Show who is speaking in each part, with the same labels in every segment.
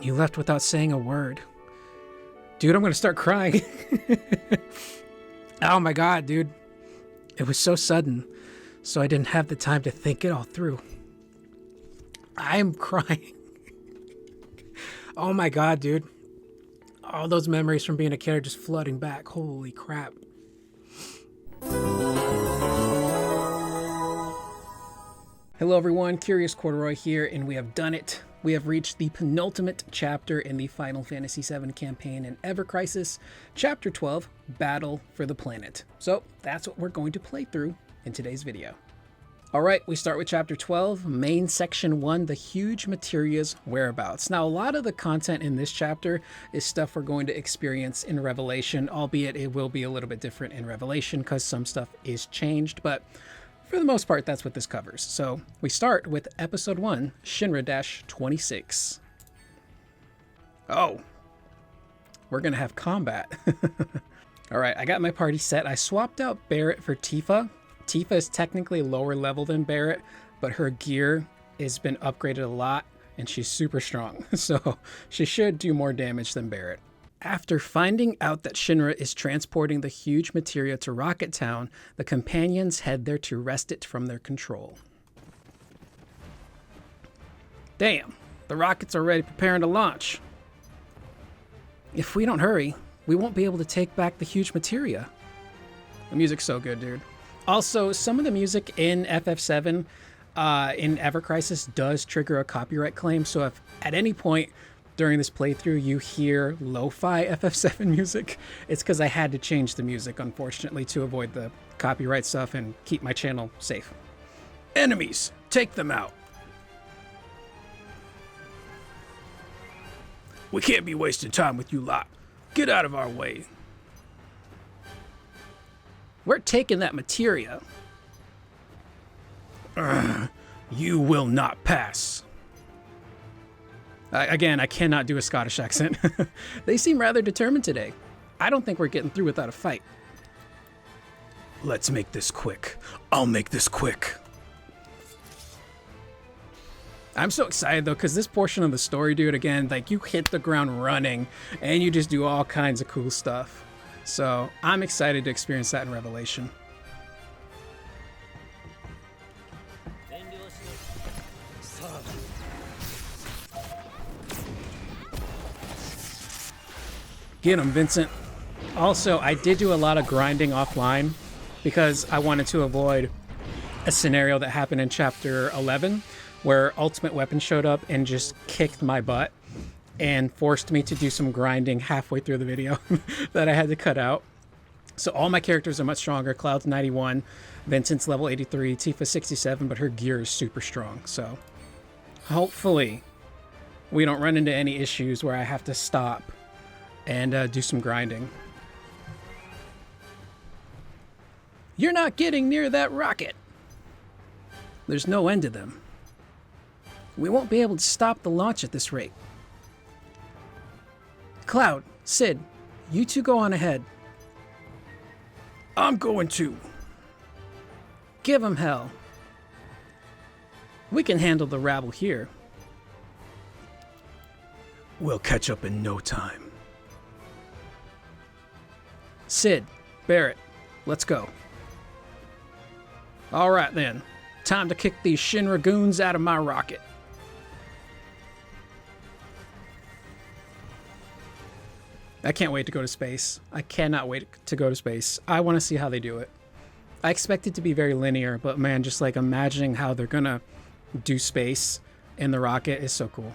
Speaker 1: You left without saying a word. Dude, I'm gonna start crying. Oh my god, dude. It was so sudden, so I didn't have the time to think it all through. I'm crying. Oh my god, dude. All those memories from being a kid are just flooding back. Holy crap. Hello everyone, Curious Corduroy here, and we have done it. We have reached the penultimate chapter in the Final Fantasy VII campaign in Ever Crisis, Chapter 12, Battle for the Planet. So that's what we're going to play through in today's video. Alright, we start with Chapter 12, Main Section 1, The Huge Materia's Whereabouts. Now, a lot of the content in this chapter is stuff we're going to experience in Revelation, albeit it will be a little bit different in Revelation because some stuff is changed, but for the most part, that's what this covers. So we start with Episode 1, Shinra-26. Oh, we're going to have combat. All right, I got my party set. I swapped out Barrett for Tifa. Tifa is technically lower level than Barrett, but her gear has been upgraded a lot, and she's super strong. So she should do more damage than Barrett. After finding out that Shinra is transporting the huge materia to Rocket Town, the companions head there to wrest it from their control. Damn, the rockets are already preparing to launch. If we don't hurry, we won't be able to take back the huge materia. The music's so good, dude. Also, some of the music in FF7 in Ever Crisis does trigger a copyright claim, so if at any point during this playthrough you hear lo-fi FF7 music, it's because I had to change the music, unfortunately, to avoid the copyright stuff and keep my channel safe. Enemies, take them out. We can't be wasting time with you lot. Get out of our way. We're taking that materia. You will not pass. Again, I cannot do a Scottish accent. They seem rather determined today. I don't think we're getting through without a fight. Let's make this quick. I'll make this quick. I'm so excited though, because this portion of the story, dude, again, like you hit the ground running and you just do all kinds of cool stuff. So I'm excited to experience that in Revelation. Get him, Vincent. Also, I did do a lot of grinding offline because I wanted to avoid a scenario that happened in Chapter 11 where Ultimate Weapon showed up and just kicked my butt and forced me to do some grinding halfway through the video that I had to cut out. So all my characters are much stronger. Cloud's 91, Vincent's level 83, Tifa's 67, but her gear is super strong. So hopefully we don't run into any issues where I have to stop and do some grinding. You're not getting near that rocket. There's no end to them. We won't be able to stop the launch at this rate. Cloud, Sid, you two go on ahead. I'm going to. Give 'em hell. We can handle the rabble here. We'll catch up in no time. Sid, Barrett, let's go. All right then, time to kick these Shinra goons out of my rocket. I can't wait to go to space. I cannot wait to go to space. I want to see how they do it. I expect it to be very linear, but man, just like imagining how they're gonna do space in the rocket is so cool.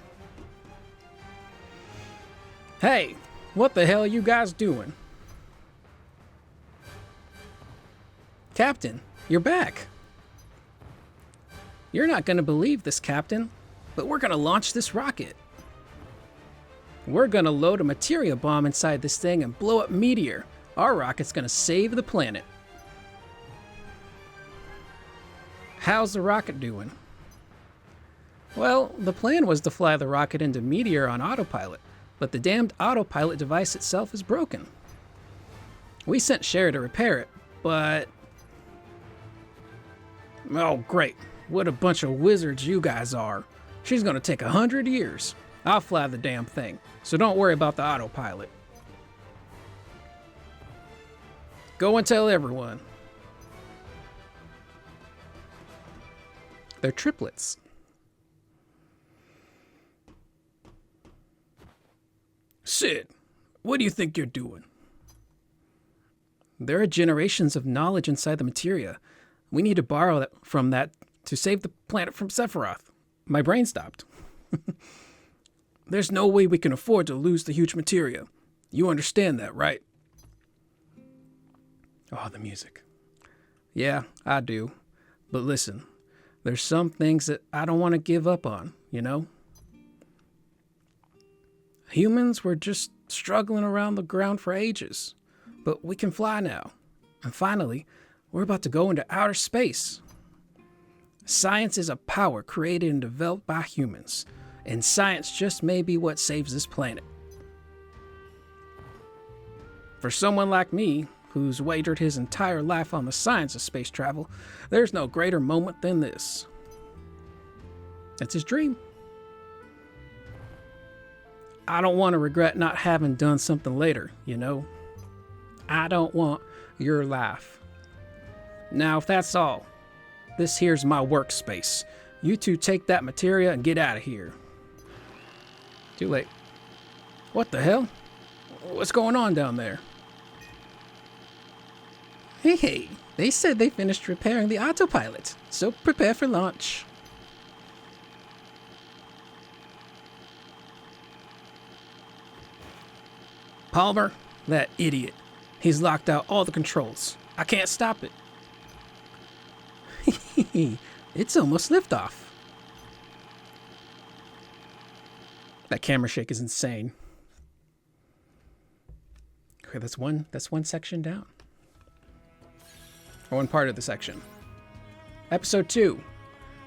Speaker 1: Hey, what the hell are you guys doing? Captain, you're back. You're not gonna believe this, Captain, but we're gonna launch this rocket. We're gonna load a materia bomb inside this thing and blow up Meteor. Our rocket's gonna save the planet. How's the rocket doing? Well, the plan was to fly the rocket into Meteor on autopilot, but the damned autopilot device itself is broken. We sent Cher to repair it, but... Oh, great. What a bunch of wizards you guys are. She's gonna take 100 years. I'll fly the damn thing, so don't worry about the autopilot. Go and tell everyone. They're triplets. Sid, what do you think you're doing? There are generations of knowledge inside the materia. We need to borrow from that to save the planet from Sephiroth. My brain stopped. There's no way we can afford to lose the huge materia. You understand that, right? Oh, the music. Yeah, I do. But listen, there's some things that I don't want to give up on, you know? Humans were just struggling around the ground for ages. But we can fly now. And finally, we're about to go into outer space. Science is a power created and developed by humans. And science just may be what saves this planet. For someone like me, who's wagered his entire life on the science of space travel, there's no greater moment than this. That's his dream. I don't want to regret not having done something later, you know? I don't want your life. Now, if that's all, this here's my workspace. You two take that materia and get out of here. Too late. What the hell? What's going on down there? Hey, they said they finished repairing the autopilot, so prepare for launch. Palmer, that idiot. He's locked out all the controls. I can't stop it. It's almost liftoff. That camera shake is insane. Okay, that's one section down. Or one part of the section. Episode 2,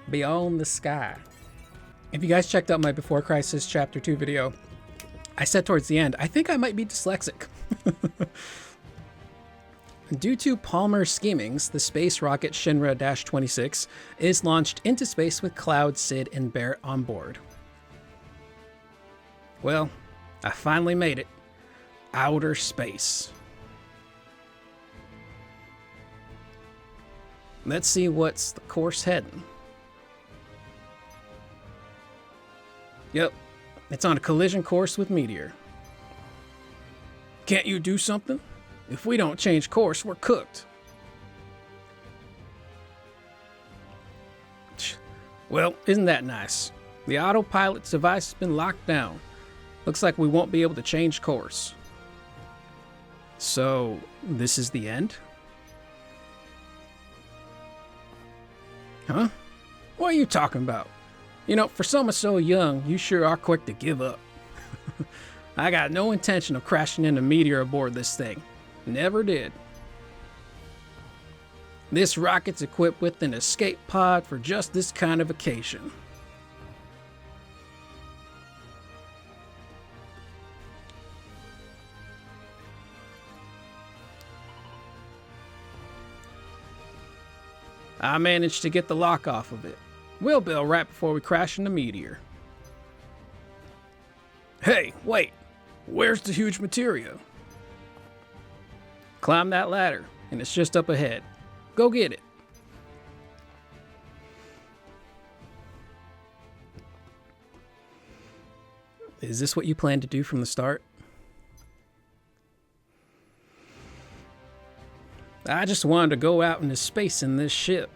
Speaker 1: Beyond the Sky. If you guys checked out my Before Crisis Chapter 2 video, I said towards the end, I think I might be dyslexic. Due to Palmer's schemings, the space rocket Shinra-26 is launched into space with Cloud, Sid, and Barrett on board. Well, I finally made it. Outer space. Let's see what's the course heading. Yep, it's on a collision course with Meteor. Can't you do something? If we don't change course, we're cooked. Well, isn't that nice? The autopilot's device has been locked down. Looks like we won't be able to change course. So, this is the end? Huh? What are you talking about? You know, for someone so young, you sure are quick to give up. I got no intention of crashing into Meteor aboard this thing. Never did. This rocket's equipped with an escape pod for just this kind of occasion. I managed to get the lock off of it. We'll bail right before we crash into Meteor. Hey, wait! Where's the huge materia? Climb that ladder, and it's just up ahead. Go get it. Is this what you planned to do from the start? I just wanted to go out into space in this ship.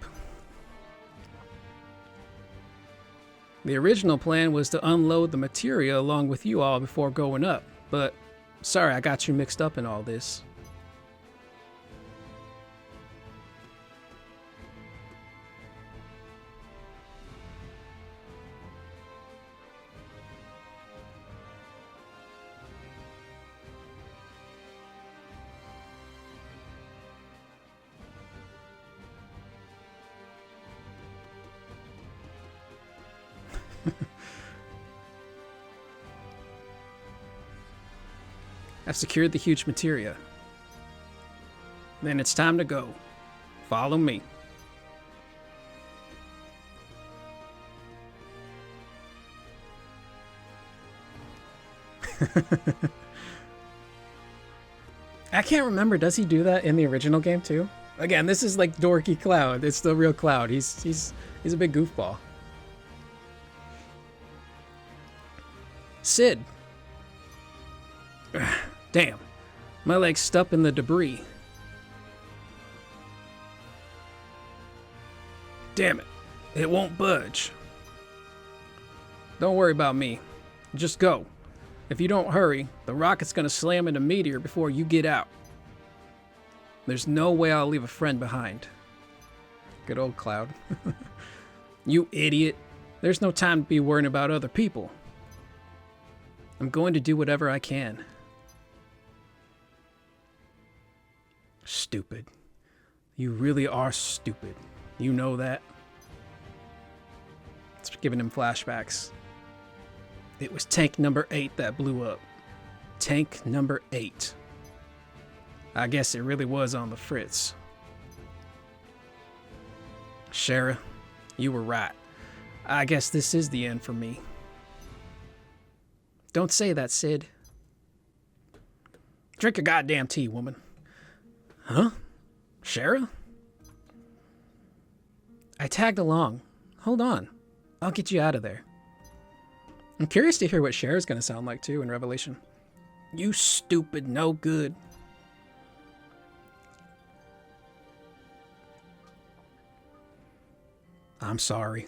Speaker 1: The original plan was to unload the materia along with you all before going up, but sorry I got you mixed up in all this. I've secured the huge materia. Then it's time to go. Follow me. I can't remember. Does he do that in the original game too? Again, this is like dorky Cloud. It's the real Cloud. He's a big goofball. Sid. Damn. My leg's stuck in the debris. Damn it. It won't budge. Don't worry about me. Just go. If you don't hurry, the rocket's gonna slam into Meteor before you get out. There's no way I'll leave a friend behind. Good old Cloud. You idiot. There's no time to be worrying about other people. I'm going to do whatever I can. Stupid. You really are stupid. You know that? It's giving him flashbacks. It was tank number 8 that blew up. Tank number 8. I guess it really was on the fritz. Shara, you were right. I guess this is the end for me. Don't say that, Sid. Drink your goddamn tea, woman. Huh? Shara? I tagged along. Hold on. I'll get you out of there. I'm curious to hear what Shara's gonna sound like, too, in Revelation. You stupid no good. I'm sorry.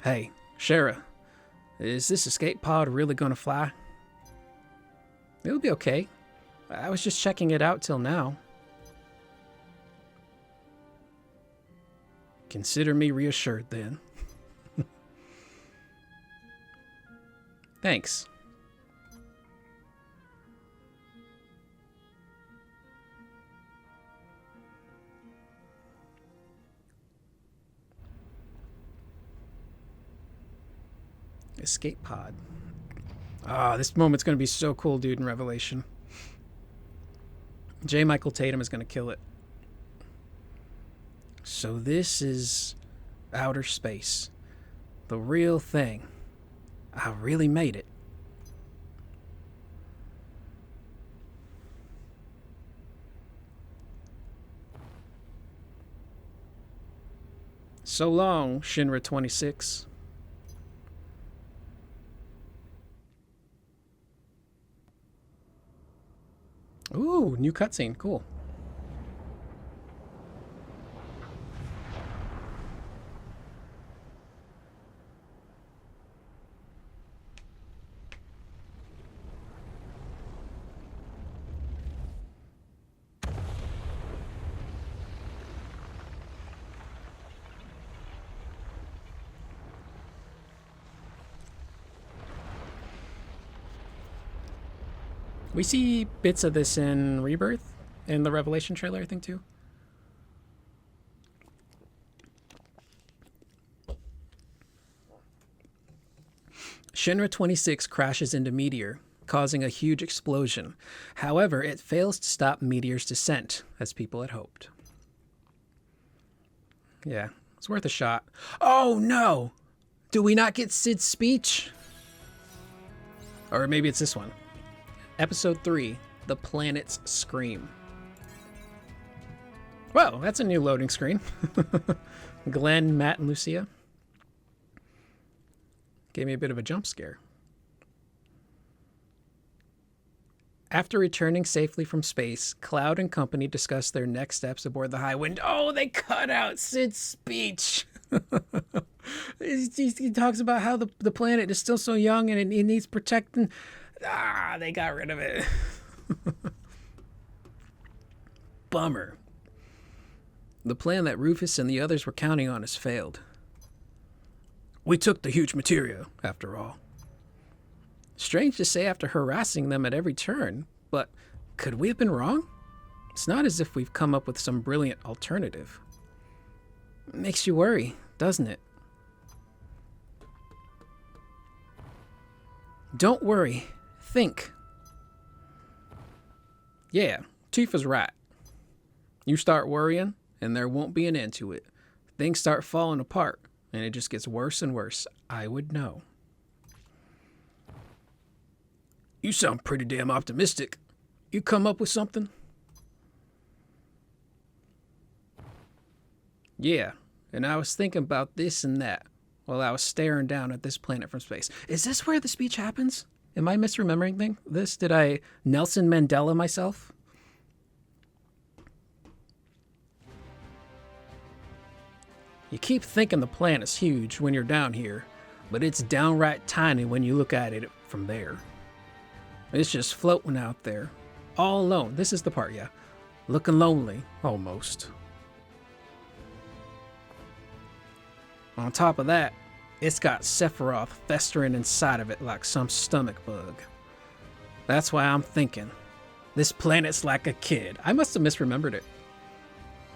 Speaker 1: Hey, Shara, is this escape pod really gonna fly? It'll be okay. I was just checking it out till now. Consider me reassured then. Thanks. Escape pod. Ah, this moment's gonna be so cool, dude, in Revelation. J. Michael Tatum is gonna kill it. So this is outer space. The real thing. I really made it. So long, Shinra 26. Ooh, new cutscene. Cool. We see bits of this in Rebirth, in the Revelation trailer, I think, too. Shinra 26 crashes into Meteor, causing a huge explosion. However, it fails to stop Meteor's descent, as people had hoped. Yeah, it's worth a shot. Oh, no! Do we not get Sid's speech? Or maybe it's this one. Episode 3, The Planet's Scream. Well, that's a new loading screen. Glenn, Matt, and Lucia. Gave me a bit of a jump scare. After returning safely from space, Cloud and company discuss their next steps aboard the High Wind. Oh, they cut out Sid's speech. He talks about how the planet is still so young and it needs protecting. Ah, they got rid of it. Bummer. The plan that Rufus and the others were counting on has failed. We took the huge materia, after all. Strange to say after harassing them at every turn, but could we have been wrong? It's not as if we've come up with some brilliant alternative. It makes you worry, doesn't it? Don't worry. Think. Yeah, Tifa's right. You start worrying, and there won't be an end to it. Things start falling apart, and it just gets worse and worse. I would know. You sound pretty damn optimistic. You come up with something? Yeah, and I was thinking about this and that while I was staring down at this planet from space. Is this where the speech happens? Am I misremembering this? Did I Nelson Mandela myself? You keep thinking the planet's huge when you're down here, but it's downright tiny when you look at it from there. It's just floating out there, all alone. This is the part, yeah. Looking lonely, almost. On top of that, it's got Sephiroth festering inside of it like some stomach bug. That's why I'm thinking, this planet's like a kid. I must have misremembered it.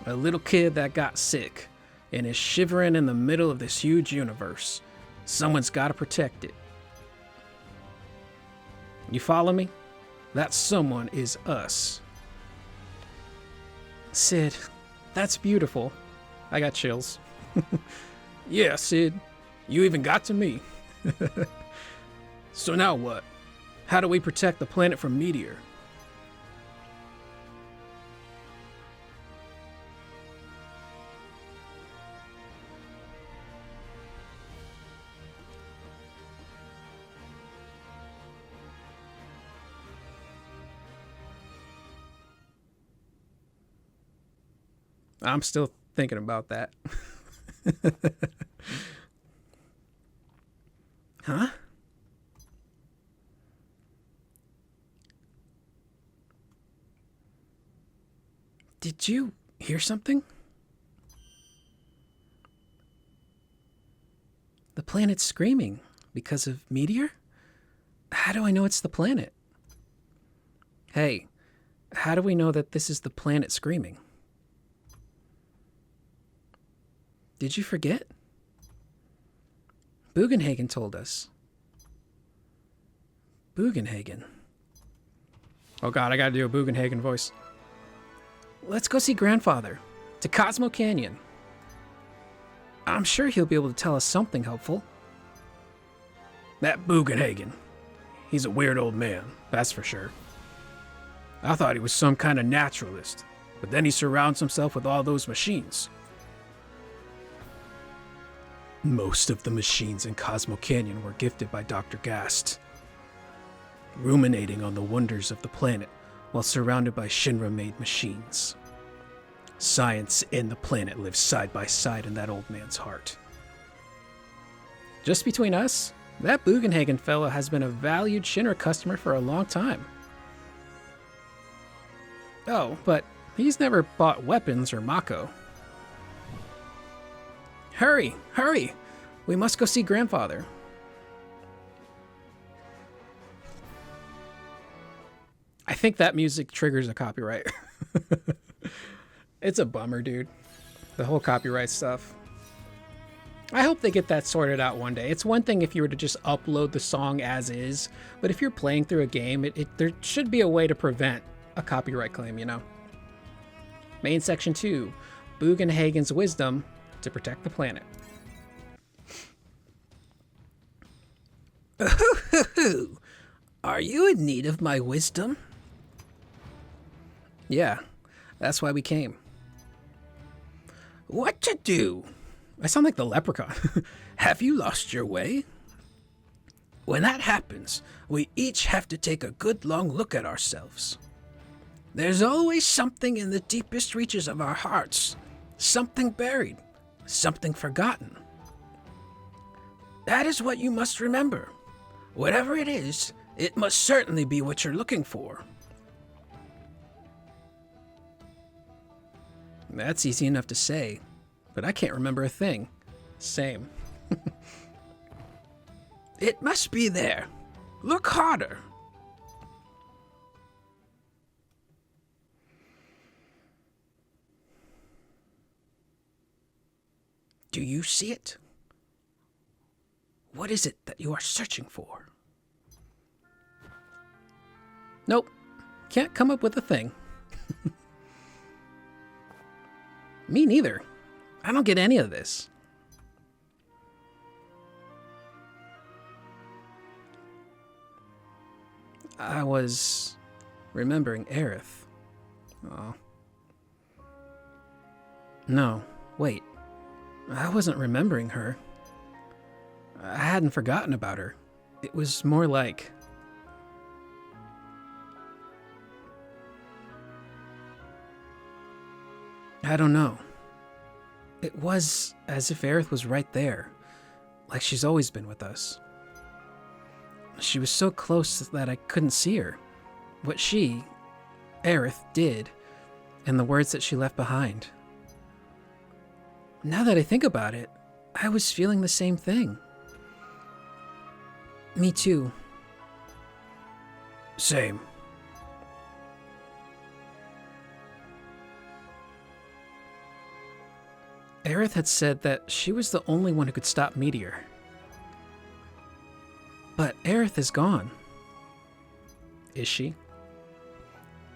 Speaker 1: A little kid that got sick and is shivering in the middle of this huge universe. Someone's got to protect it. You follow me? That someone is us. Sid, that's beautiful. I got chills. Yeah, Sid, you even got to me. So now what? How do we protect the planet from Meteor? I'm still thinking about that. Huh? Did you hear something? The planet's screaming because of Meteor? How do I know it's the planet? Hey, how do we know that this is the planet screaming? Did you forget? Bugenhagen told us. Bugenhagen. Oh god, I gotta do a Bugenhagen voice. Let's go see Grandfather. To Cosmo Canyon. I'm sure he'll be able to tell us something helpful. That Bugenhagen. He's a weird old man, that's for sure. I thought he was some kind of naturalist, but then he surrounds himself with all those machines. Most of the machines in Cosmo Canyon were gifted by Dr. Gast. Ruminating on the wonders of the planet while surrounded by Shinra-made machines. Science and the planet live side by side in that old man's heart. Just between us, that Bugenhagen fellow has been a valued Shinra customer for a long time. Oh, but he's never bought weapons or Mako. Hurry, hurry! We must go see Grandfather. I think that music triggers a copyright. It's a bummer, dude. The whole copyright stuff. I hope they get that sorted out one day. It's one thing if you were to just upload the song as is, but if you're playing through a game, there should be a way to prevent a copyright claim, you know? Main section 2, Bugenhagen's wisdom to protect the planet. Are you in need of my wisdom? Yeah, that's why we came. What to do? I sound like the leprechaun. Have you lost your way? When that happens, we each have to take a good long look at ourselves. There's always something in the deepest reaches of our hearts, something buried, something forgotten. That is what you must remember. Whatever it is, it must certainly be what you're looking for. That's easy enough to say, but I can't remember a thing. Same. It must be there. Look harder. Do you see it? What is it that you are searching for? Nope. Can't come up with a thing. Me neither. I don't get any of this. I was remembering Aerith. Oh. No, wait. I wasn't remembering her. I hadn't forgotten about her. It was more like... I don't know. It was as if Aerith was right there, like she's always been with us. She was so close that I couldn't see her. What she, Aerith, did, and the words that she left behind. Now that I think about it, I was feeling the same thing. Me too. Same. Aerith had said that she was the only one who could stop Midgar. But Aerith is gone. Is she?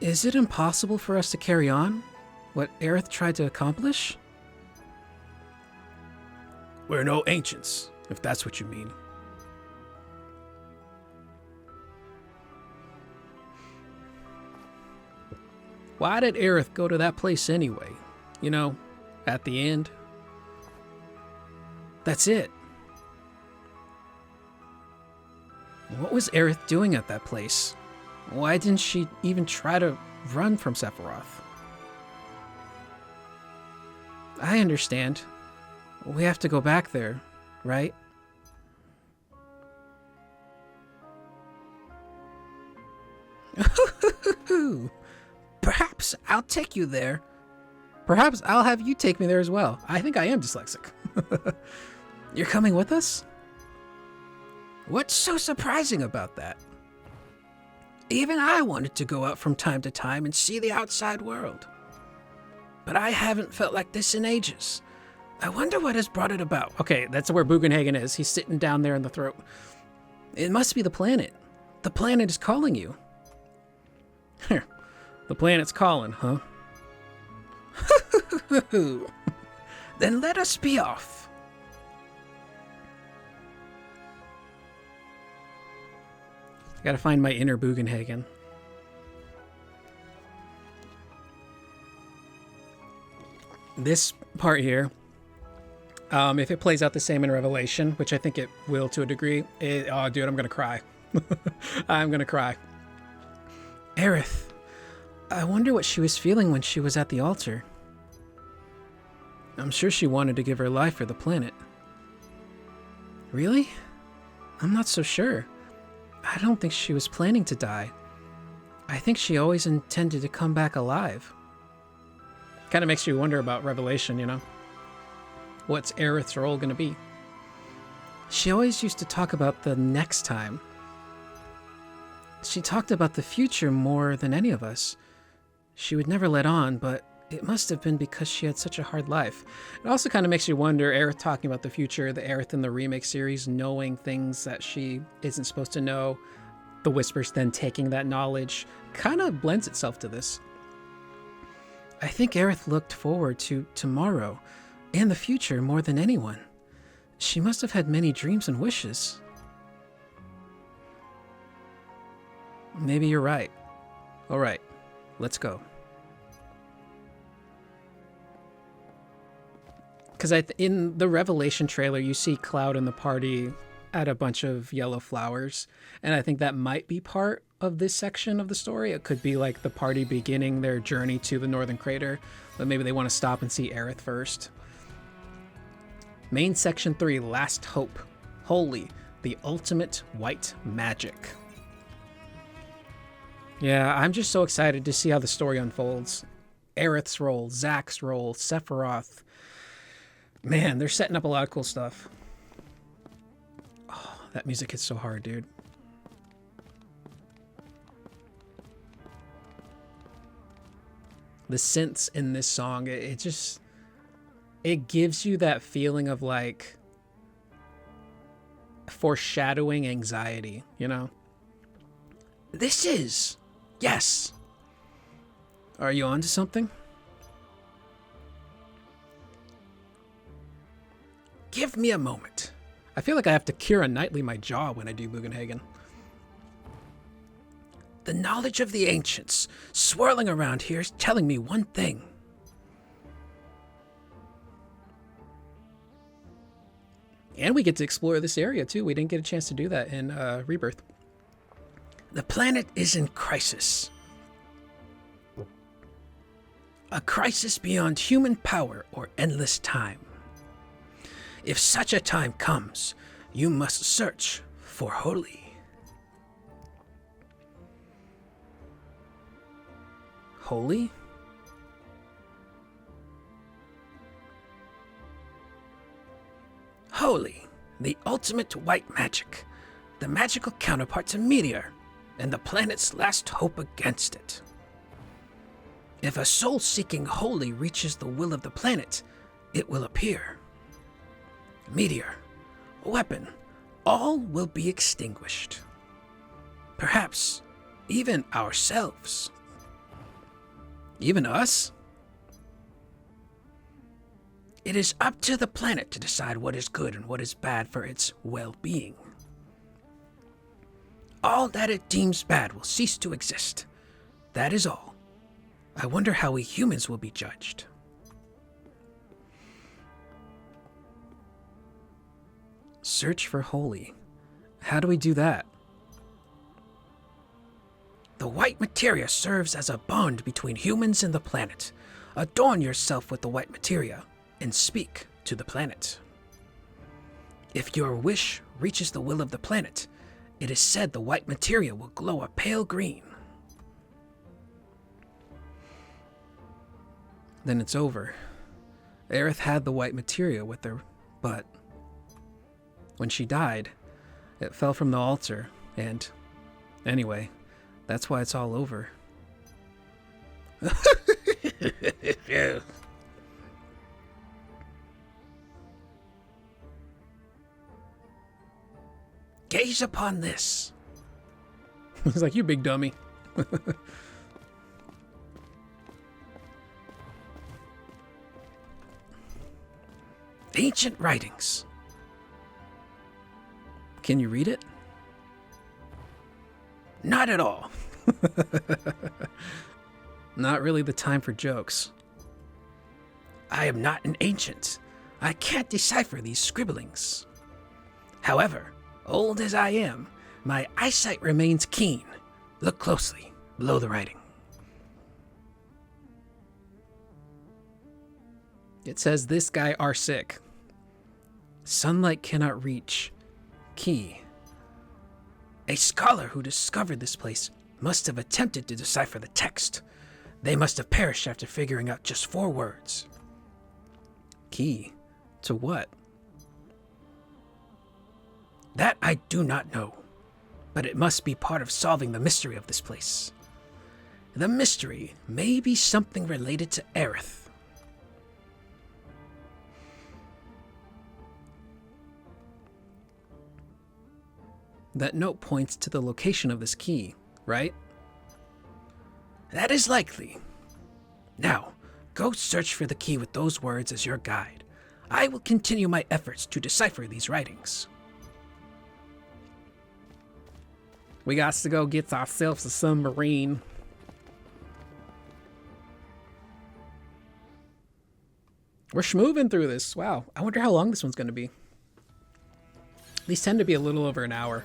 Speaker 1: Is it impossible for us to carry on what Aerith tried to accomplish? We're no ancients, if that's what you mean. Why did Aerith go to that place anyway? You know, at the end? That's it. What was Aerith doing at that place? Why didn't she even try to run from Sephiroth? I understand. We have to go back there, right? Perhaps I'll take you there. Perhaps I'll have you take me there as well. I think I am dyslexic. You're coming with us? What's so surprising about that? Even I wanted to go out from time to time and see the outside world. But I haven't felt like this in ages. I wonder what has brought it about. Okay, that's where Bugenhagen is. He's sitting down there in the throat. It must be the planet. The planet is calling you. The planet's calling, huh? Then let us be off. I gotta find my inner Bugenhagen. This part here, if it plays out the same in Revelation, which I think it will to a degree, oh, dude, I'm gonna cry. I'm gonna cry. Aerith, I wonder what she was feeling when she was at the altar. I'm sure she wanted to give her life for the planet. Really? I'm not so sure. I don't think she was planning to die. I think she always intended to come back alive. Kind of makes you wonder about Revelation, you know? What's Aerith's role going to be? She always used to talk about the next time. She talked about the future more than any of us. She would never let on, but it must have been because she had such a hard life. It also kind of makes you wonder, Aerith talking about the future, the Aerith in the remake series, knowing things that she isn't supposed to know, the Whispers then taking that knowledge, kind of blends itself to this. I think Aerith looked forward to tomorrow and the future more than anyone. She must have had many dreams and wishes. Maybe you're right. All right, let's go. Because in the Revelation trailer, you see Cloud and the party at a bunch of yellow flowers. And I think that might be part of this section of the story. It could be like the party beginning their journey to the Northern Crater, but maybe they want to stop and see Aerith first. Main Section 3, Last Hope. Holy, the ultimate white magic. Yeah, I'm just so excited to see how the story unfolds. Aerith's role, Zack's role, Sephiroth. Man, they're setting up a lot of cool stuff. Oh, that music hits so hard, dude. The synths in this song, it gives you that feeling of like foreshadowing anxiety, you know? This is, yes. Are you onto something? Give me a moment. I feel like I have to Keira Knightley my jaw when I do Bugenhagen. The knowledge of the ancients swirling around here is telling me one thing. And we get to explore this area too. We didn't get a chance to do that in Rebirth. The planet is in crisis. A crisis beyond human power or endless time. If such a time comes, you must search for Holy. Holy? Holy, the ultimate white magic, the magical counterpart to Meteor, and the planet's last hope against it. If a soul-seeking Holy reaches the will of the planet, it will appear. Meteor, weapon, all will be extinguished. Perhaps even ourselves. Even us? It is up to the planet to decide what is good and what is bad for its well-being. All that it deems bad will cease to exist. That is all. I wonder how we humans will be judged. Search for Holy. How do we do that? The white materia serves as a bond between humans and the planet. Adorn yourself with the white materia and speak to the planet. If your wish reaches the will of the planet, it is said the white materia will glow a pale green. Then it's over. Aerith had the white materia with her, but when she died, it fell from the altar, and anyway, that's why it's all over. Gaze upon this. He's like, you big dummy. Ancient writings. Can you read it? Not at all. Not really the time for jokes. I am not an ancient. I can't decipher these scribblings. However, old as I am, my eyesight remains keen. Look closely below the writing. It says this guy are sick. Sunlight cannot reach. Key. A scholar who discovered this place must have attempted to decipher the text. They must have perished after figuring out just 4 words. Key. To what? That I do not know, but it must be part of solving the mystery of this place. The mystery may be something related to Aerith. That note points to the location of this key, right? That is likely. Now, go search for the key with those words as your guide. I will continue my efforts to decipher these writings. We got to go get ourselves a submarine. We're schmooving through this. Wow. I wonder how long this one's going to be. These tend to be a little over an hour.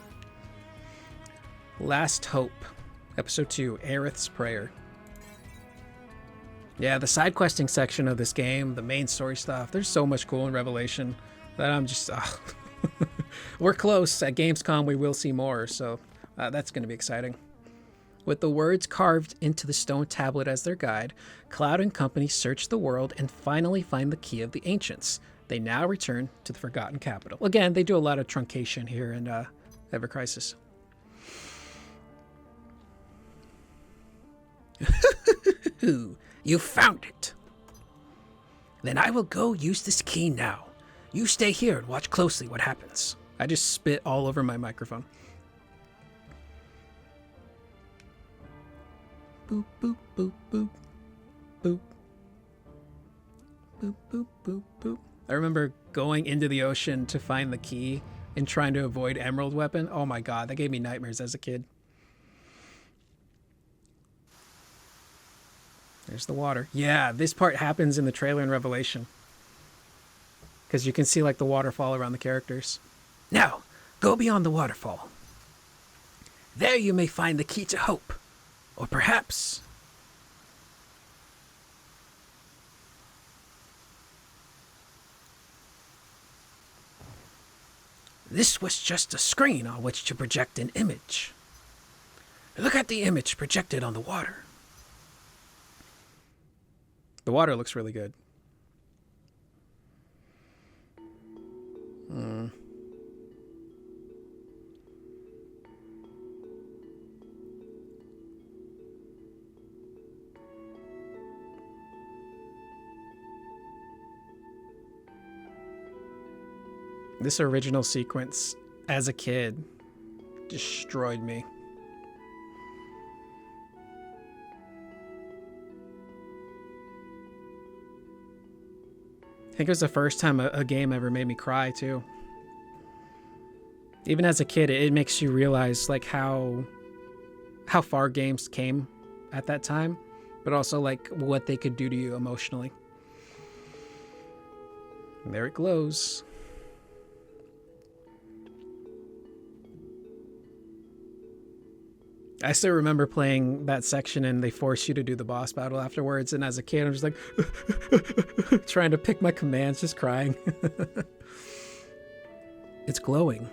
Speaker 1: Last Hope. Episode 2, Aerith's Prayer. Yeah, the side questing section of this game, the main story stuff, there's so much cool in Revelation that I'm just... We're close. At Gamescom, we will see more, so that's going to be exciting. With the words carved into the stone tablet as their guide, Cloud and company search the world and finally find the key of the ancients. They now return to the Forgotten Capital. Again, they do a lot of truncation here in Ever Crisis. You found it. Then I will go use this key now. You stay here and watch closely what happens. I just spit all over my microphone. Boop, boop, boop, boop. Boop. Boop, boop, boop, boop. I remember going into the ocean to find the key and trying to avoid Emerald Weapon. Oh my god, that gave me nightmares as a kid. There's the water. Yeah, this part happens in the trailer in Revelation. Because you can see like the waterfall around the characters. Now, go beyond the waterfall. There you may find the key to hope. Or perhaps... This was just a screen on which to project an image. Look at the image projected on the water. The water looks really good. This original sequence, as a kid, destroyed me. I think it was the first time a game ever made me cry, too. Even as a kid, it makes you realize like how far games came at that time, but also like what they could do to you emotionally. And there it glows. I still remember playing that section and they force you to do the boss battle afterwards. And as a kid, I'm just like trying to pick my commands, just crying. It's glowing.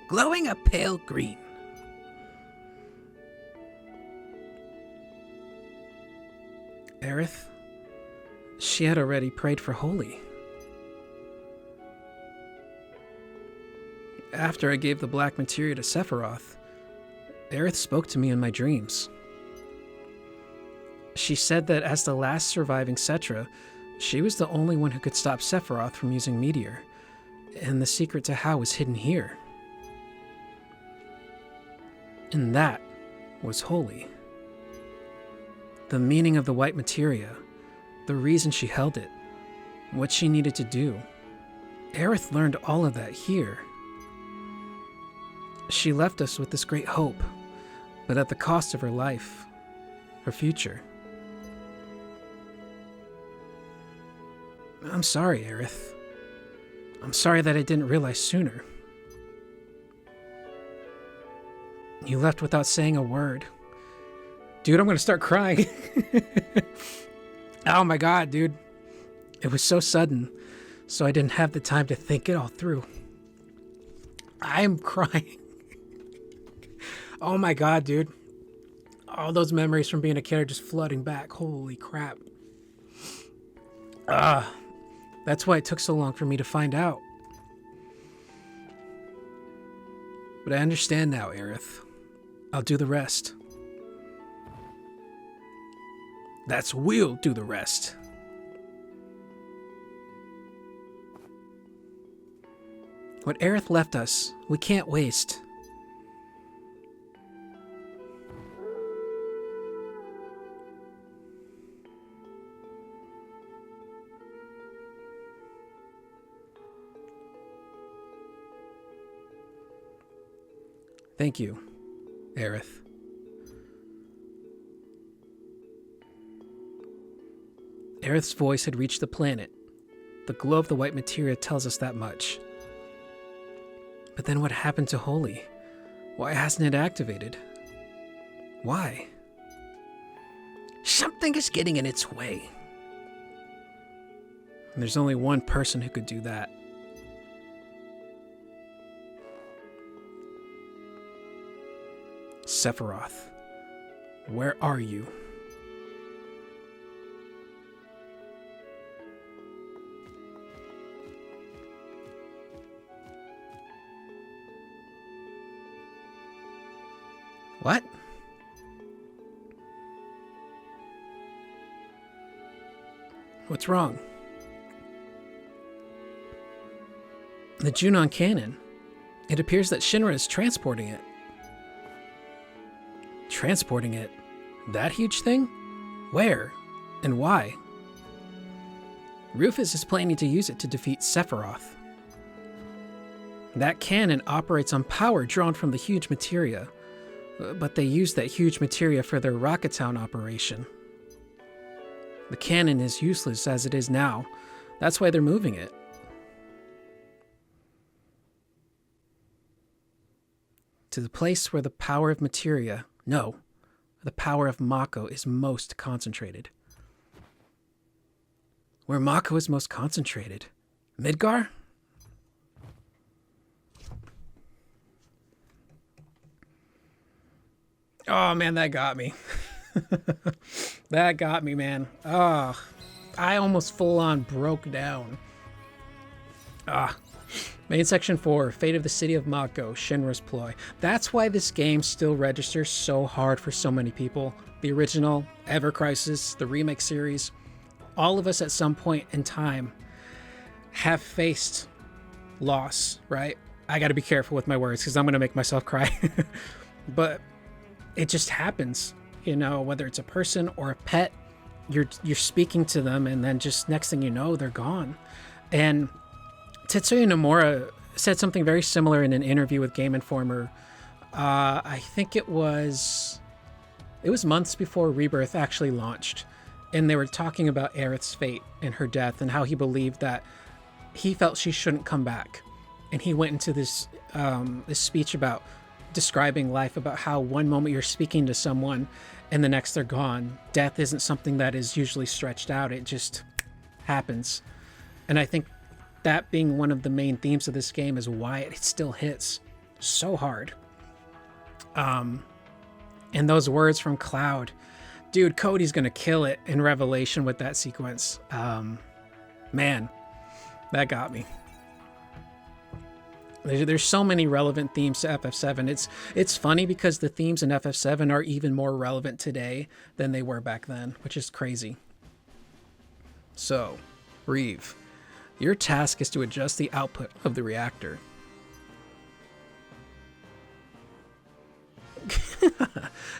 Speaker 1: Glowing a pale green. Aerith, she had already prayed for Holy. After I gave the black materia to Sephiroth, Aerith spoke to me in my dreams. She said that as the last surviving Cetra, she was the only one who could stop Sephiroth from using Meteor, and the secret to how was hidden here. And that was Holy. The meaning of the white materia, the reason she held it, what she needed to do. Aerith learned all of that here. She left us with this great hope, but at the cost of her life, her future. I'm sorry, Aerith. I'm sorry that I didn't realize sooner. You left without saying a word. Dude, I'm gonna start crying. Oh my god, dude. It was so sudden, so I didn't have the time to think it all through. I'm crying. Oh my god, dude. All those memories from being a kid are just flooding back. Holy crap. That's why it took so long for me to find out. But I understand now, Aerith. I'll do the rest. We'll do the rest. What Aerith left us, we can't waste. Thank you, Aerith. Aerith's voice had reached the planet. The glow of the white materia tells us that much. But then what happened to Holy? Why hasn't it activated? Why? Something is getting in its way. And there's only one person who could do that. Sephiroth, where are you? What? What's wrong? The Junon cannon. It appears that Shinra is transporting it. Transporting it? That huge thing? Where? And why? Rufus is planning to use it to defeat Sephiroth. That cannon operates on power drawn from the huge materia. But they used that huge materia for their Rocket Town operation. The cannon is useless as it is now. That's why they're moving it. To the place where the power of materia, no, the power of Mako is most concentrated. Where Mako is most concentrated? Midgar? Oh man, that got me. That got me, man. Oh, I almost full on broke down. Main section 4, Fate of the City of Mako, Shinra's ploy. That's why this game still registers so hard for so many people. The original, Ever Crisis, the remake series. All of us at some point in time have faced loss, right? I gotta be careful with my words because I'm gonna make myself cry. But it just happens, you know, whether it's a person or a pet, you're speaking to them and then just next thing you know, they're gone. And Tetsuya Nomura said something very similar in an interview with Game Informer. I think it was months before Rebirth actually launched. And they were talking about Aerith's fate and her death and how he believed that he felt she shouldn't come back. And he went into this speech about describing life, about how one moment you're speaking to someone and the next they're gone. Death isn't something that is usually stretched out. It just happens. And I think that being one of the main themes of this game is why it still hits so hard. And those words from Cloud, dude, Cody's gonna kill it in Revelation with that sequence. Man, that got me. There's so many relevant themes to FF7. It's funny because the themes in FF7 are even more relevant today than they were back then, which is crazy. So, Reeve, your task is to adjust the output of the reactor.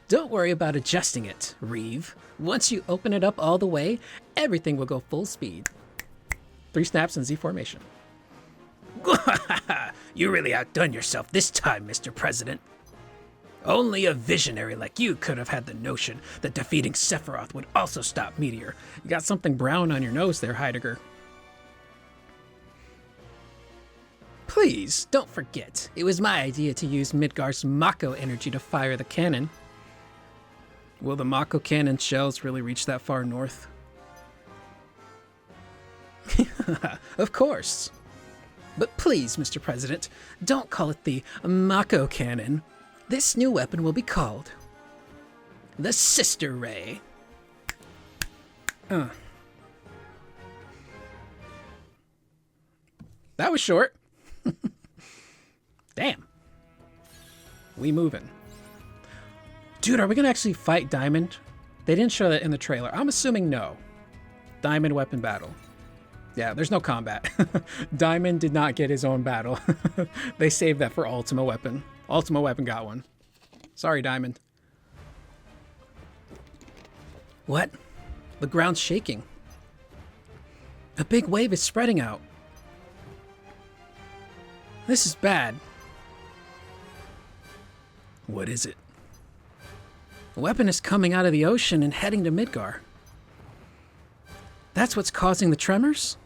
Speaker 1: Don't worry about adjusting it, Reeve. Once you open it up all the way, everything will go full speed. 3 snaps in Z formation. You really outdone yourself this time, Mr. President. Only a visionary like you could have had the notion that defeating Sephiroth would also stop Meteor. You got something brown on your nose there, Heidegger. Please, don't forget, it was my idea to use Midgar's Mako energy to fire the cannon. Will the Mako cannon shells really reach that far north? Of course. But please, Mr. President, don't call it the Mako cannon. This new weapon will be called the Sister Ray. That was short. Damn. We moving. Dude, are we gonna actually fight Diamond? They didn't show that in the trailer. I'm assuming no. Diamond weapon battle. Yeah, there's no combat. Diamond did not get his own battle. They saved that for Ultima Weapon. Ultima Weapon got one. Sorry, Diamond. What? The ground's shaking. A big wave is spreading out. This is bad. What is it? The weapon is coming out of the ocean and heading to Midgar. That's what's causing the tremors?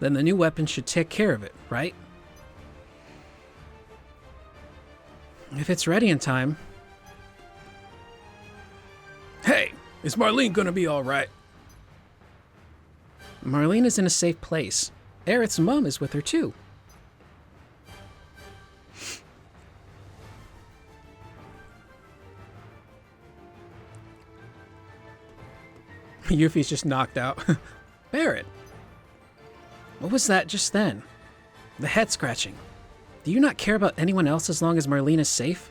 Speaker 1: Then the new weapon should take care of it, right? If it's ready in time. Hey, is Marlene gonna be alright? Marlene is in a safe place. Aerith's mom is with her too. Yuffie's just knocked out. Barret. What was that just then? The head scratching. Do you not care about anyone else as long as Marlene is safe?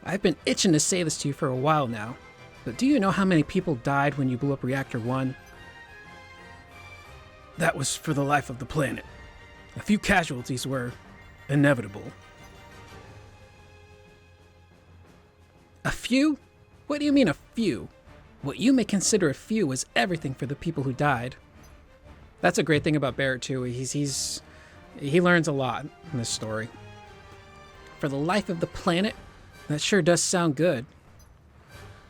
Speaker 1: I've been itching to say this to you for a while now, but do you know how many people died when you blew up Reactor 1? That was for the life of the planet. A few casualties were inevitable. A few? What do you mean a few? What you may consider a few was everything for the people who died. That's a great thing about Barret too. He's He learns a lot in this story. For the life of the planet, that sure does sound good.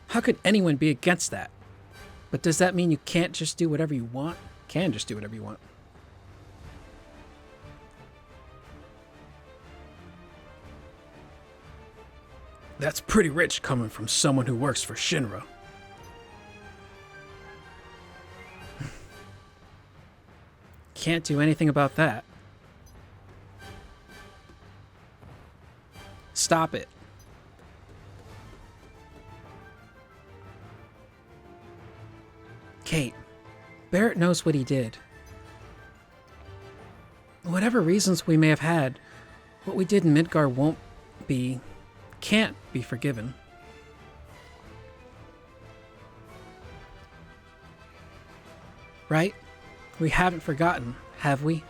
Speaker 1: How could anyone be against that? But does that mean you can't just do whatever you want? Can just do whatever you want. That's pretty rich coming from someone who works for Shinra. Can't do anything about that. Stop it. Kate, Barrett knows what he did. Whatever reasons we may have had, what we did in Midgar can't be forgiven. Right? We haven't forgotten, have we?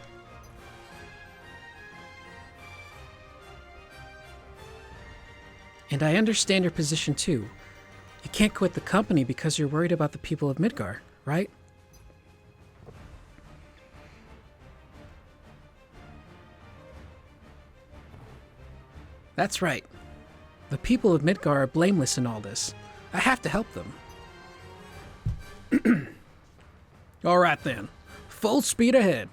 Speaker 1: And I understand your position too. You can't quit the company because you're worried about the people of Midgar, right? That's right. The people of Midgar are blameless in all this. I have to help them. All right then. Full speed ahead.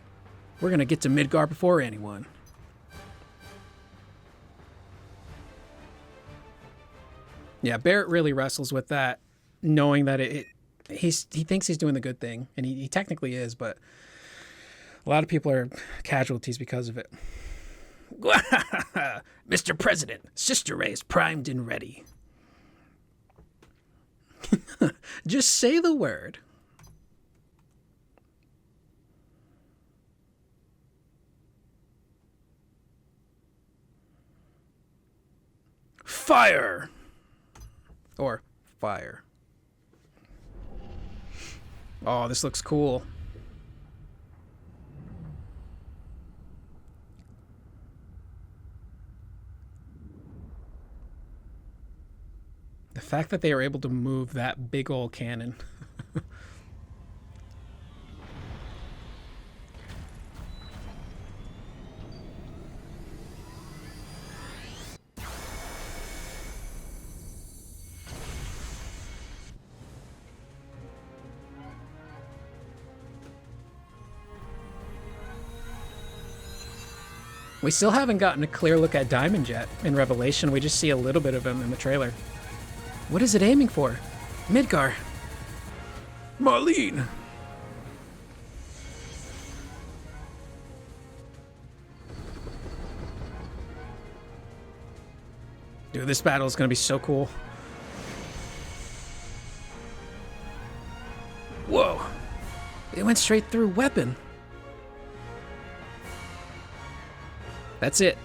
Speaker 1: We're gonna get to Midgar before anyone. Yeah, Barrett really wrestles with that, knowing that he thinks he's doing the good thing, and he technically is, but a lot of people are casualties because of it. Mr. President, Sister Ray is primed and ready. Just say the word. Fire! Or fire. Oh, this looks cool. The fact that they are able to move that big old cannon. We still haven't gotten a clear look at Diamond yet. In Revelation, we just see a little bit of him in the trailer. What is it aiming for? Midgar. Marlene! Dude, this battle is going to be so cool. Whoa! It went straight through weapon. That's it.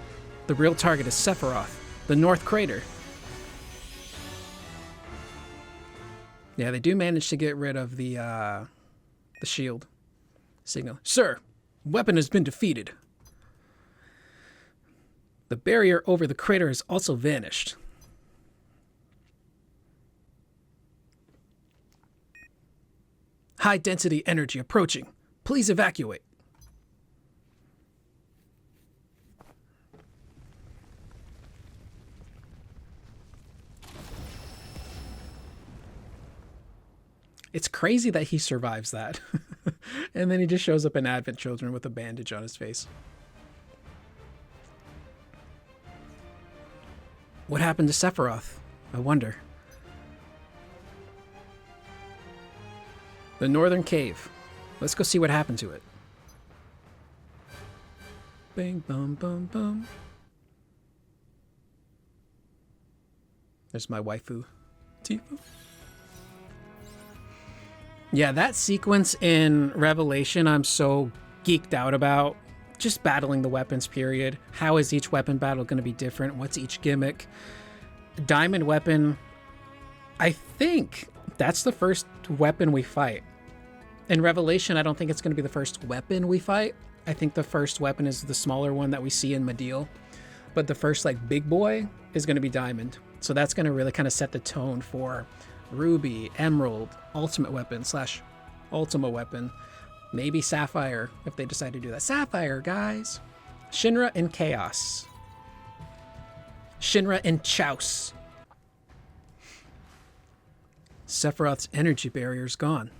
Speaker 1: The real target is Sephiroth, the North Crater. Yeah, they do manage to get rid of the shield signal. Sir, weapon has been defeated. The barrier over the crater has also vanished. High density energy approaching. Please evacuate. It's crazy that he survives that. And then he just shows up in Advent Children with a bandage on his face. What happened to Sephiroth? I wonder. The Northern Cave. Let's go see what happened to it. Bing, bum, bum, bum. There's my waifu, Tifa. Yeah, that sequence in Revelation I'm so geeked out about. Just battling the weapons, period. How is each weapon battle going to be different? What's each gimmick? Diamond weapon, I think that's the first weapon we fight. In Revelation, I don't think it's going to be the first weapon we fight. I think the first weapon is the smaller one that we see in Mediel. But the first, like, big boy is going to be Diamond. So that's going to really kind of set the tone for Ruby, Emerald, Ultimate Weapon / Ultima Weapon. Maybe Sapphire, if they decide to do that. Sapphire, guys! Shinra in chaos. Shinra in chouse. Sephiroth's energy barrier's gone.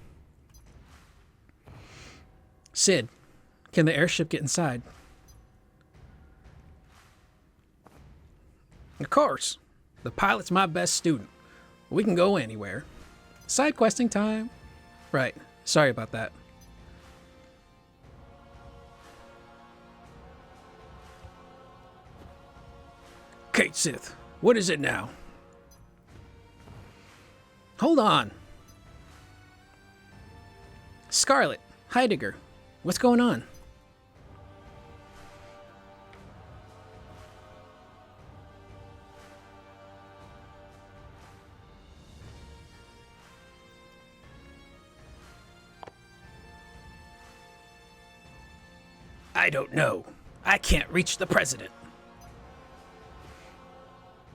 Speaker 1: Sid, can the airship get inside? Of course. The pilot's my best student. We can go anywhere. Side questing time. Right. Sorry about that. Kate Sith, what is it now? Hold on. Scarlet, Heidegger, what's going on? I don't know. I can't reach the president.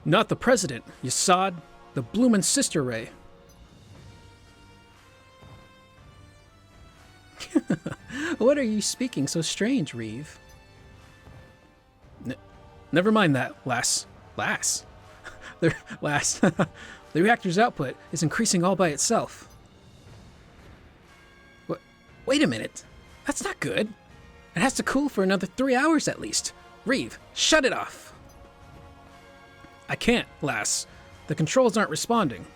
Speaker 1: Not the president, you sod. The bloomin' sister ray. What are you speaking so strange, Reeve? Never mind that, lass. Lass? Lass. The reactor's output is increasing all by itself. Wait a minute. That's not good. It has to cool for another 3 hours at least. Reeve, shut it off. I can't, lass. The controls aren't responding.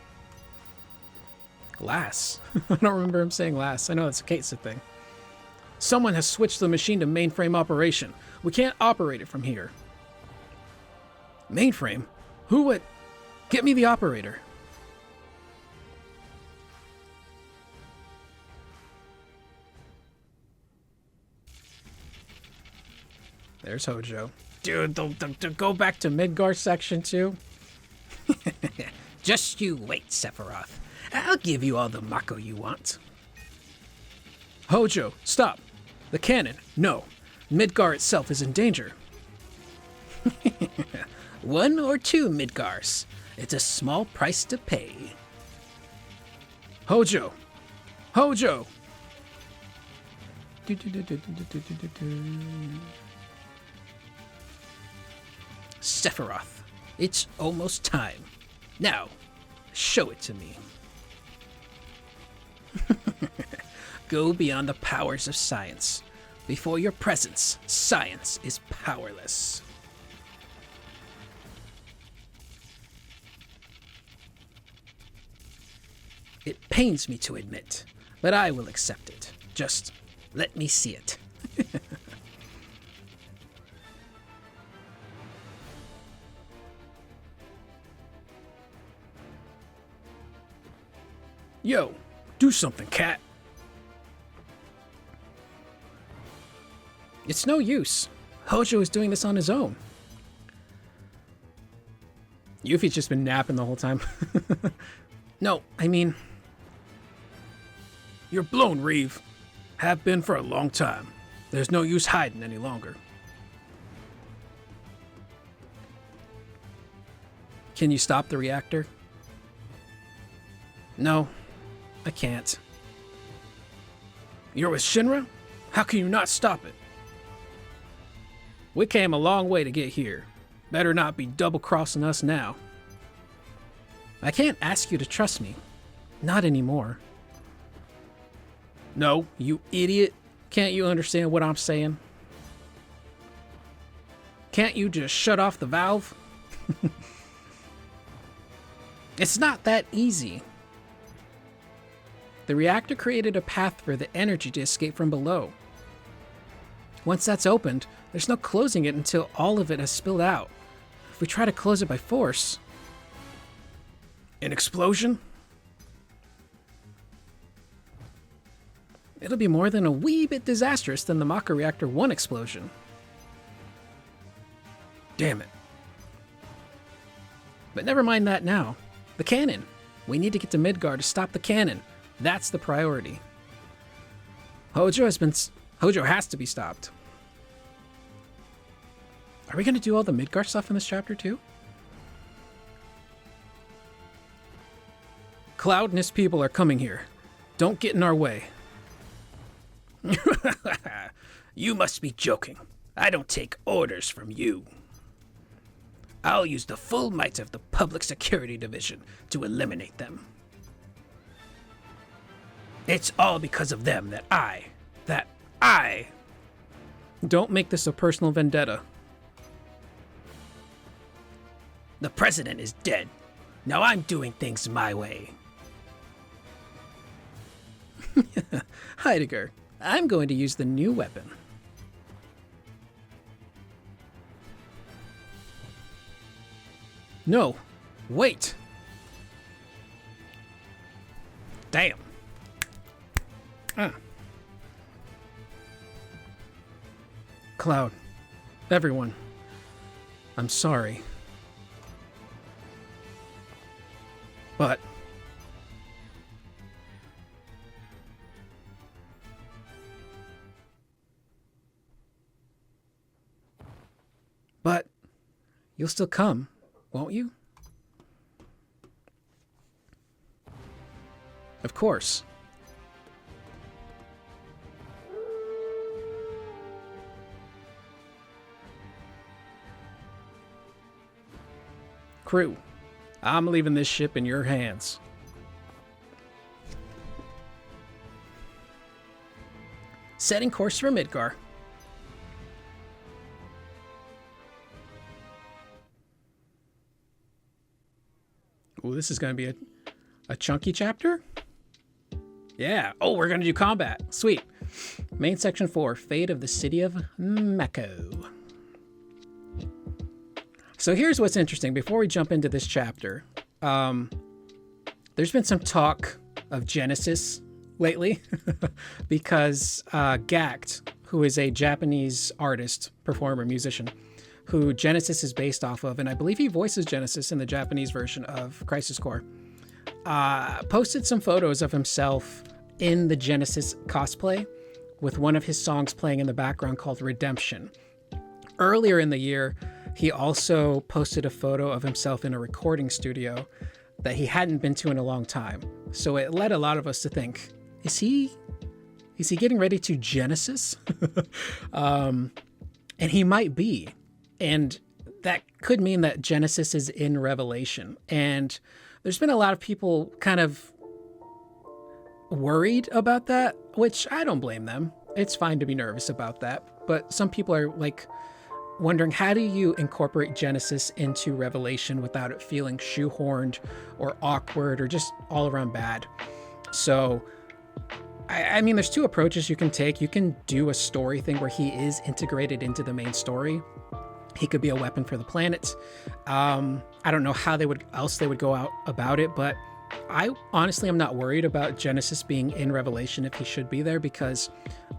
Speaker 1: Lass? I don't remember him saying lass. I know that's a Katesa thing. Someone has switched the machine to mainframe operation. We can't operate it from here. Mainframe? Who would... Get me the operator. There's Hojo. Dude, don't go back to Midgar section 2. Just you wait, Sephiroth. I'll give you all the Mako you want. Hojo, stop. The cannon, no. Midgar itself is in danger. 1 or 2 Midgars. It's a small price to pay. Hojo! Hojo! Sephiroth, it's almost time. Now, show it to me. Go beyond the powers of science. Before your presence, science is powerless. It pains me to admit, but I will accept it. Just let me see it. Yo, do something, cat. It's no use. Hojo is doing this on his own. Yuffie's just been napping the whole time. No, I mean... You're blown, Reeve. Have been for a long time. There's no use hiding any longer. Can you stop the reactor? No, I can't. You're with Shinra? How can you not stop it? We came a long way to get here. Better not be double-crossing us now. I can't ask you to trust me. Not anymore. No, you idiot. Can't you understand what I'm saying? Can't you just shut off the valve? It's not that easy. The reactor created a path for the energy to escape from below. Once that's opened, there's no closing it until all of it has spilled out. If we try to close it by force... An explosion? It'll be more than a wee bit disastrous than the Mako Reactor 1 explosion. Damn it. But never mind that now. The cannon. We need to get to Midgar to stop the cannon. That's the priority. Hojo has to be stopped. Are we going to do all the Midgar stuff in this chapter too? Cloud and his people are coming here. Don't get in our way. You must be joking. I don't take orders from you. I'll use the full might of the Public Security Division to eliminate them. It's all because of them that I... Don't make this a personal vendetta. The president is dead. Now I'm doing things my way. Heidegger, I'm going to use the new weapon. No, wait. Damn. Cloud, everyone, I'm sorry. But you'll still come, won't you? Of course. Crew, I'm leaving this ship in your hands. Setting course for Midgar. Ooh, this is going to be a chunky chapter? Yeah. Oh, we're going to do combat. Sweet. Main section 4, Fate of the City of Mecco. So here's what's interesting. Before we jump into this chapter, there's been some talk of Genesis lately because Gact, who is a Japanese artist, performer, musician, who Genesis is based off of, and I believe he voices Genesis in the Japanese version of Crisis Core, posted some photos of himself in the Genesis cosplay with one of his songs playing in the background called Redemption. Earlier in the year, he also posted a photo of himself in a recording studio that he hadn't been to in a long time. So it led a lot of us to think, is he getting ready to Genesis? And he might be. And that could mean that Genesis is in Revelation. And there's been a lot of people kind of worried about that, which I don't blame them. It's fine to be nervous about that. But some people are like wondering, how do you incorporate Genesis into Revelation without it feeling shoehorned or awkward or just all around bad? So, I mean, there's two approaches you can take. You can do a story thing where he is integrated into the main story. He could be a weapon for the planet. I don't know how they would go out about it, but I honestly am not worried about Genesis being in Revelation if he should be there, because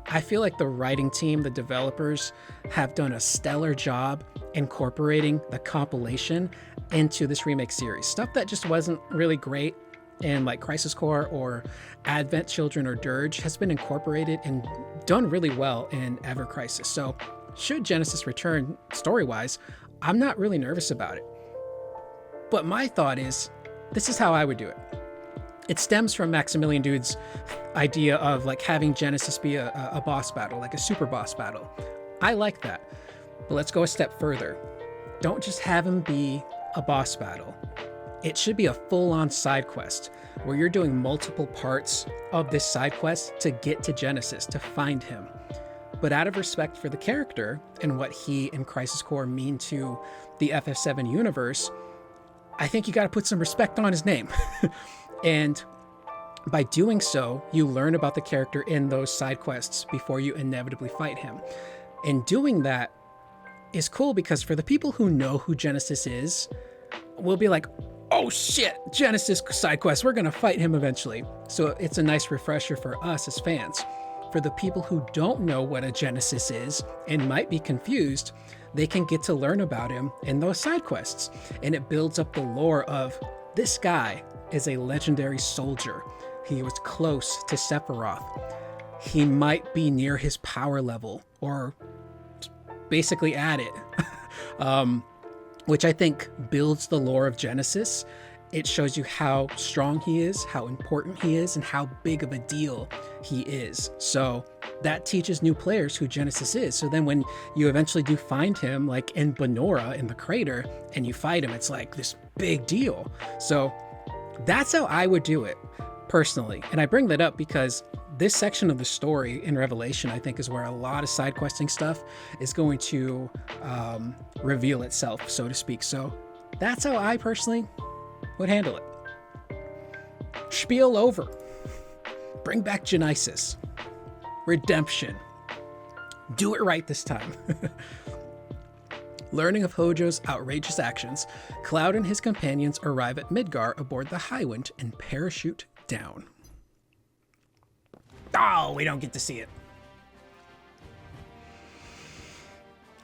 Speaker 1: I feel like the writing team, the developers, have done a stellar job incorporating the compilation into this remake series. Stuff that just wasn't really great in like Crisis Core or Advent Children or Dirge has been incorporated and done really well in Ever Crisis. So should Genesis return story-wise, I'm not really nervous about it. But my thought is, this is how I would do it. It stems from Maximilian Dude's idea of like having Genesis be a boss battle, like a super boss battle. I like that. But let's go a step further. Don't just have him be a boss battle. It should be a full-on side quest where you're doing multiple parts of this side quest to get to Genesis, to find him. But out of respect for the character and what he and Crisis Core mean to the FF7 universe, I think you got to put some respect on his name. And by doing so, you learn about the character in those side quests before you inevitably fight him. And doing that is cool because for the people who know who Genesis is, we'll be like, oh shit, Genesis side quest, we're going to fight him eventually. So it's a nice refresher for us as fans. For the people who don't know what a Genesis is and might be confused, they can get to learn about him in those side quests. And it builds up the lore of this guy is a legendary soldier. He was close to Sephiroth. He might be near his power level or basically at it, which I think builds the lore of Genesis it shows you how strong he is, how important he is, and how big of a deal he is. So that teaches new players who Genesis is. So then when you eventually do find him, like in Benora in the crater, and you fight him, it's like this big deal. So that's how I would do it personally. And I bring that up because this section of the story in Revelation, I think, is where a lot of side questing stuff is going to reveal itself, so to speak. So that's how I personally would handle it. Spiel over. Bring back Genesis. Redemption. Do it right this time. Learning of Hojo's outrageous actions, Cloud and his companions arrive at Midgar aboard the Highwind and parachute down. Oh, we don't get to see it.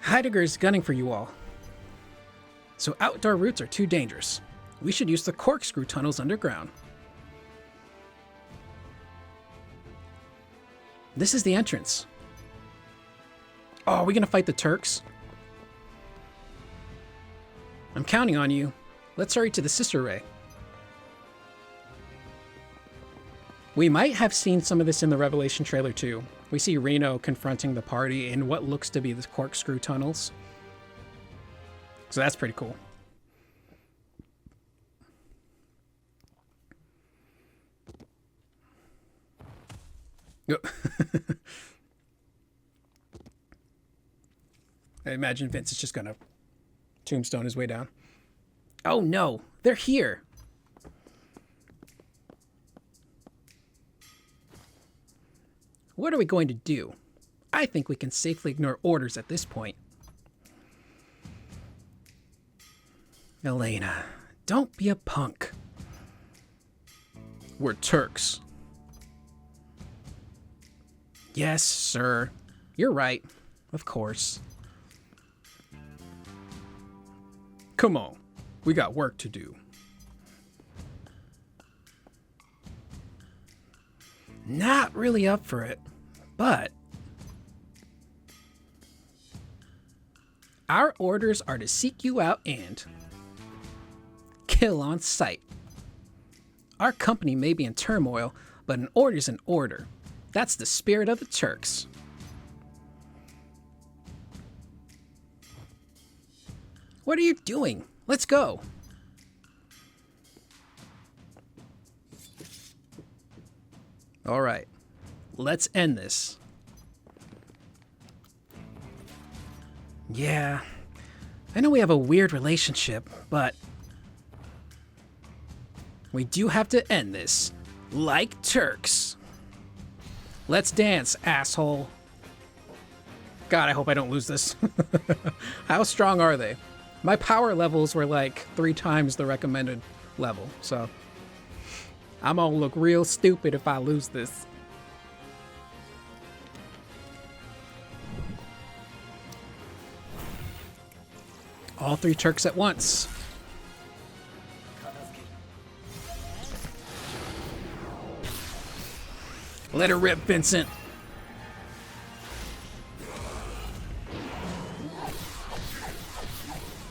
Speaker 1: Heidegger's gunning for you all. So outdoor routes are too dangerous. We should use the corkscrew tunnels underground. This is the entrance. Oh, are we gonna fight the Turks? I'm counting on you. Let's hurry to the Sister Ray. We might have seen some of this in the Revelation trailer too. We see Reno confronting the party in what looks to be the corkscrew tunnels. So that's pretty cool. I imagine Vince is just gonna tombstone his way down. Oh no, they're here. What are we going to do? I think we can safely ignore orders at this point. Elena, don't be a punk. We're Turks. Yes, sir. You're right. Of course. Come on. We got work to do. Not really up for it, but our orders are to seek you out and kill on sight. Our company may be in turmoil, but an order's an order. That's the spirit of the Turks. What are you doing? Let's go. All right, let's end this. Yeah, I know we have a weird relationship, but we do have to end this like Turks. Let's dance, asshole. God, I hope I don't lose this. How strong are they? My power levels were like 3 times the recommended level, so I'm gonna look real stupid if I lose this. All 3 Turks at once. Let her rip, Vincent.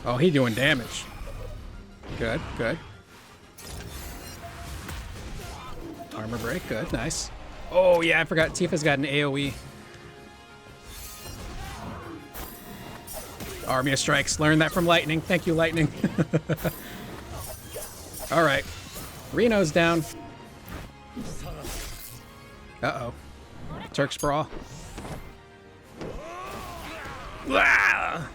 Speaker 1: Oh, he doing damage. Good, good. Armor break, good, nice. Oh yeah, I forgot Tifa's got an AoE. Army of Strikes, learn that from Lightning. Thank you, Lightning. All right, Reno's down. Uh-oh. Turk sprawl. Ah!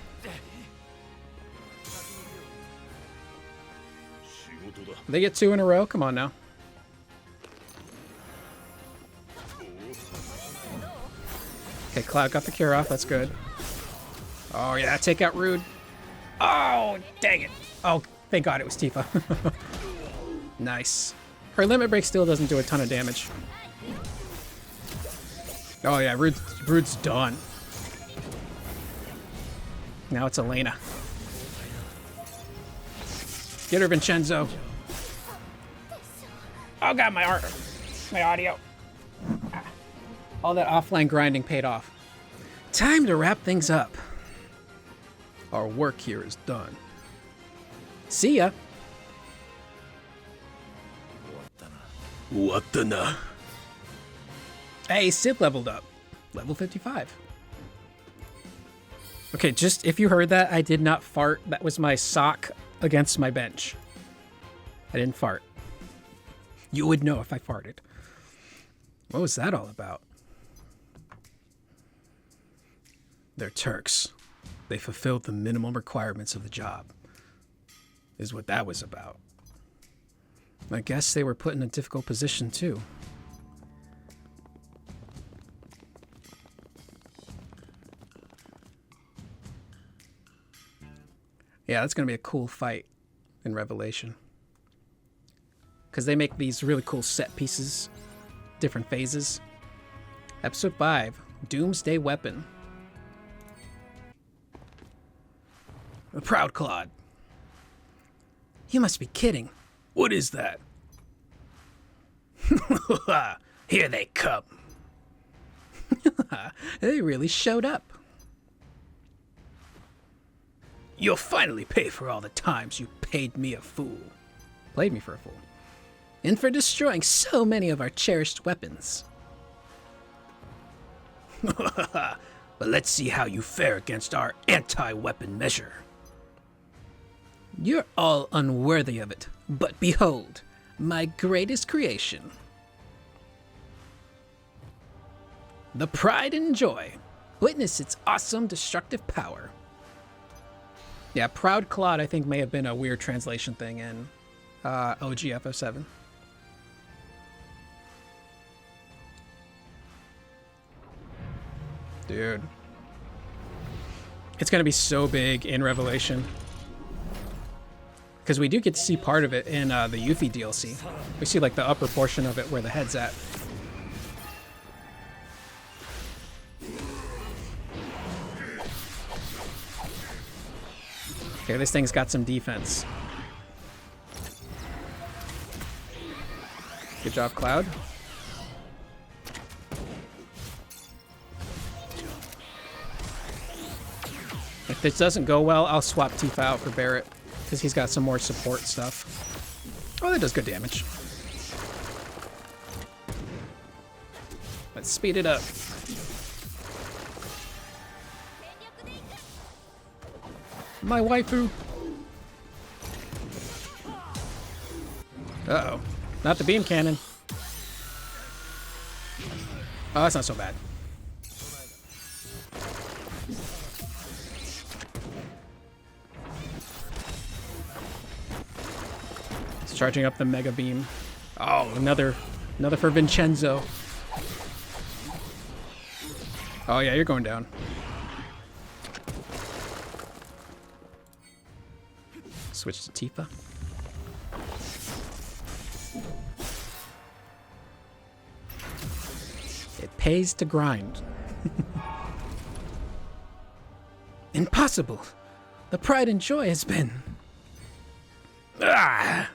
Speaker 1: They get 2 in a row? Come on now. Okay, Cloud got the cure off. That's good. Oh, yeah. Take out Rude. Oh, dang it. Oh, thank God it was Tifa. Nice. Her limit break still doesn't do a ton of damage. Oh, yeah. Rude's done. Now it's Elena. Get her, Vincenzo. Oh, God, my audio. All that offline grinding paid off. Time to wrap things up. Our work here is done. See ya. What the na? Hey, Sid leveled up. Level 55. Okay, just if you heard that, I did not fart. That was my sock against my bench. I didn't fart. You would know if I farted. What was that all about? They're Turks. They fulfilled the minimum requirements of the job. Is what that was about. I guess they were put in a difficult position too. Yeah, that's going to be a cool fight in Revelation. Because they make these really cool set pieces, different phases. Episode 5, Doomsday Weapon. A Proud Clod. You must be kidding. What is that? Here they come. They really showed up. You'll finally pay for all the times you paid me a fool. Played me for a fool. And for destroying so many of our cherished weapons. But let's see how you fare against our anti-weapon measure. You're all unworthy of it, but behold, my greatest creation. The Pride and Joy. Witness its awesome destructive power. Yeah, Proud Clod I think may have been a weird translation thing in OG FF7. Dude. It's going to be so big in Revelation. Because we do get to see part of it in the Yuffie DLC. We see like the upper portion of it where the head's at. Okay, this thing's got some defense. Good job, Cloud. If this doesn't go well, I'll swap Tifa out for Barret, because he's got some more support stuff. Oh, that does good damage. Let's speed it up. My waifu. Uh-oh. Not the beam cannon. Oh, that's not so bad. It's charging up the mega beam. Oh, another for Vincenzo. Oh yeah, you're going down. Switch to Tifa. It pays to grind. Impossible. The Pride and Joy has been... Ah!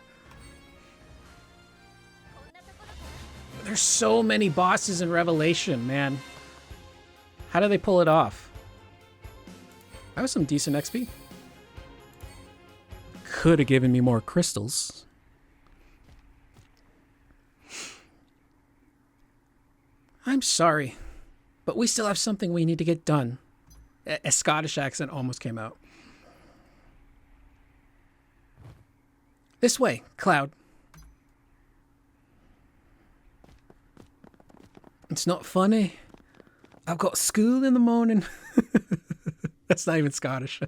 Speaker 1: There's so many bosses in Revelation, man. How do they pull it off? That was some decent XP. Could have given me more crystals. I'm sorry, but we still have something we need to get done. A Scottish accent almost came out. This way, Cloud. It's not funny. I've got school in the morning. That's not even Scottish.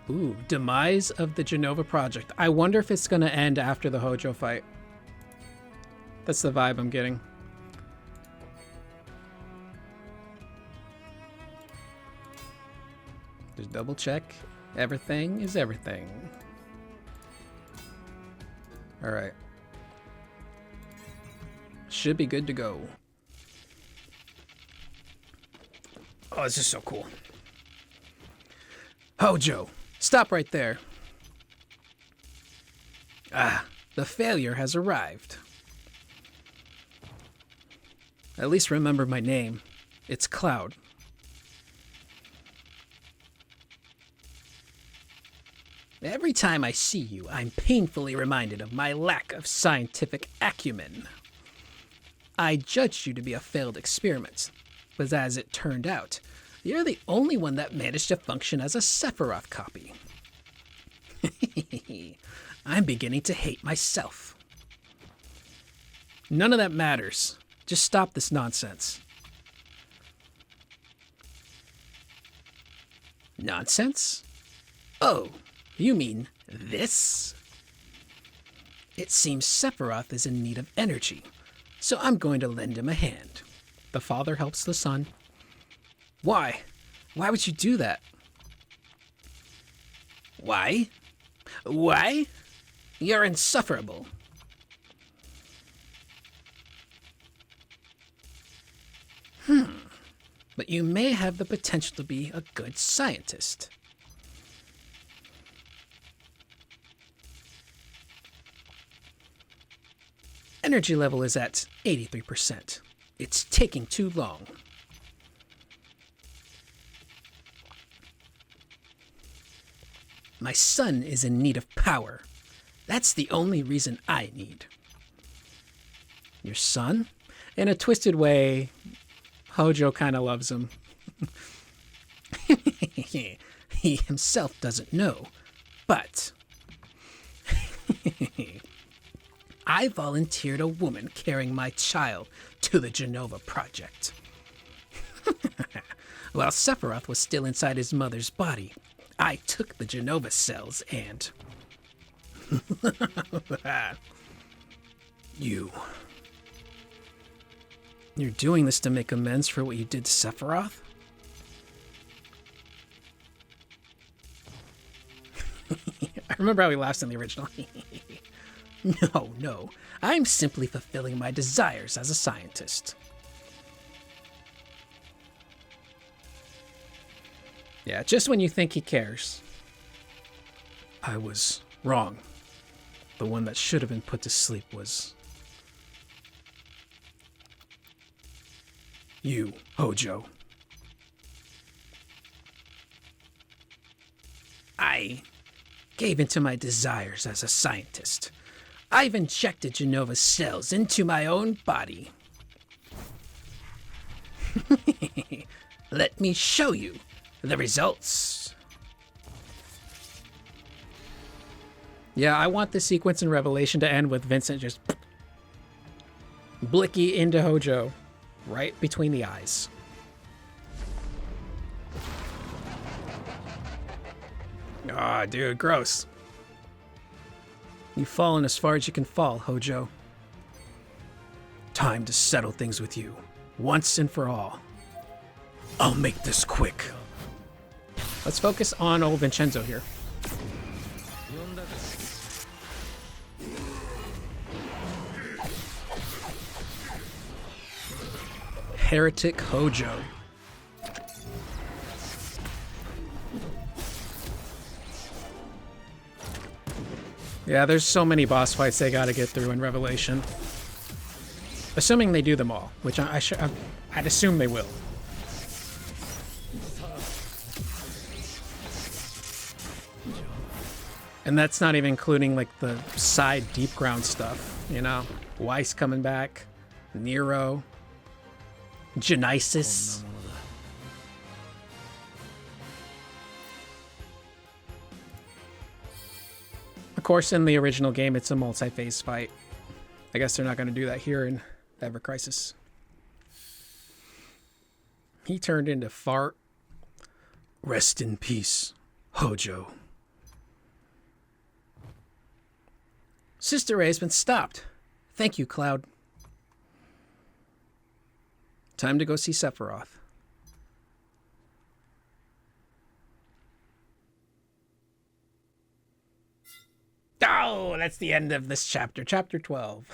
Speaker 1: Ooh, demise of the Genova project. I wonder if it's going to end after the Hojo fight. That's the vibe I'm getting. Just double check. Everything is everything. All right. Should be good to go. Oh, this is so cool. Hojo, stop right there. Ah, the failure has arrived. At least remember my name. It's Cloud. Every time I see you, I'm painfully reminded of my lack of scientific acumen. I judged you to be a failed experiment, but as it turned out, you're the only one that managed to function as a Sephiroth copy. I'm beginning to hate myself. None of that matters. Just stop this nonsense. Nonsense? Oh, you mean this? It seems Sephiroth is in need of energy, so I'm going to lend him a hand. The father helps the son. Why? Why would you do that? Why? Why? You're insufferable. But you may have the potential to be a good scientist. Energy level is at 83%. It's taking too long. My son is in need of power. That's the only reason I need. Your son? In a twisted way, Hojo kind of loves him. He himself doesn't know, but I volunteered a woman carrying my child to the Genova project. While Sephiroth was still inside his mother's body, I took the Genova cells and... You're doing this to make amends for what you did to Sephiroth? I remember how he laughs in the original. No. I'm simply fulfilling my desires as a scientist. Yeah, just when you think he cares. I was wrong. The one that should have been put to sleep was... you, Hojo. I gave into my desires as a scientist. I've injected Genova's cells into my own body. Let me show you the results. Yeah, I want this sequence in Revelation to end with Vincent just blicky into Hojo. Right between the eyes. Ah, dude, gross. You've fallen as far as you can fall, Hojo. Time to settle things with you, once and for all. I'll make this quick. Let's focus on old Vincenzo here. Heretic Hojo. Yeah, there's so many boss fights they gotta get through in Revelation. Assuming they do them all, which I'd assume they will. And that's not even including like the side deep ground stuff, you know? Weiss coming back, Nero, Genesis. Of course, in the original game, it's a multi-phase fight. I guess they're not going to do that here in Ever Crisis. He turned into fart. Rest in peace, Hojo. Sister Ray has been stopped. Thank you, Cloud. Time to go see Sephiroth. Oh, that's the end of this chapter. Chapter 12.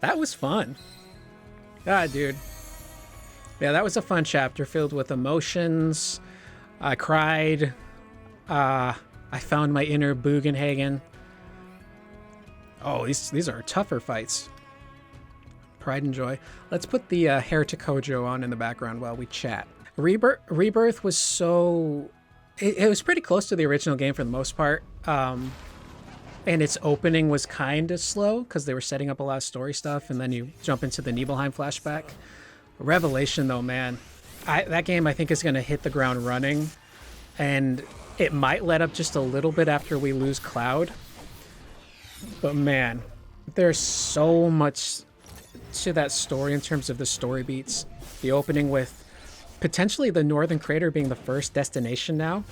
Speaker 1: That was fun. Ah, dude. Yeah, that was a fun chapter filled with emotions. I cried. I found my inner Bugenhagen. Oh, these are tougher fights. Pride and joy. Let's put the Heretic Hojo on in the background while we chat. Rebirth was so It was pretty close to the original game for the most part. And its opening was kind of slow because they were setting up a lot of story stuff, and then you jump into the Nibelheim flashback. Revelation, though, man, that game I think is going to hit the ground running, and it might let up just a little bit after we lose Cloud. But man, there's so much to that story in terms of the story beats. The opening with potentially the Northern Crater being the first destination now,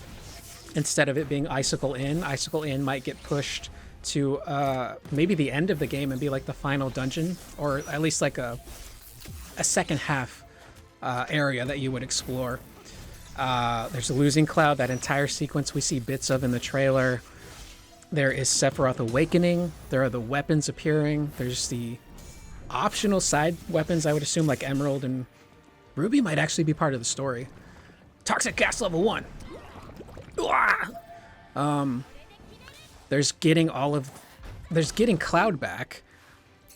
Speaker 1: instead of it being Icicle Inn. Icicle Inn might get pushed to maybe the end of the game and be like the final dungeon, or at least like a second half area that you would explore. There's a Losing Cloud, that entire sequence we see bits of in the trailer. There is Sephiroth Awakening. There are the weapons appearing. There's the optional side weapons, I would assume, like Emerald and Ruby might actually be part of the story. Toxic Gas level 1. There's getting Cloud back,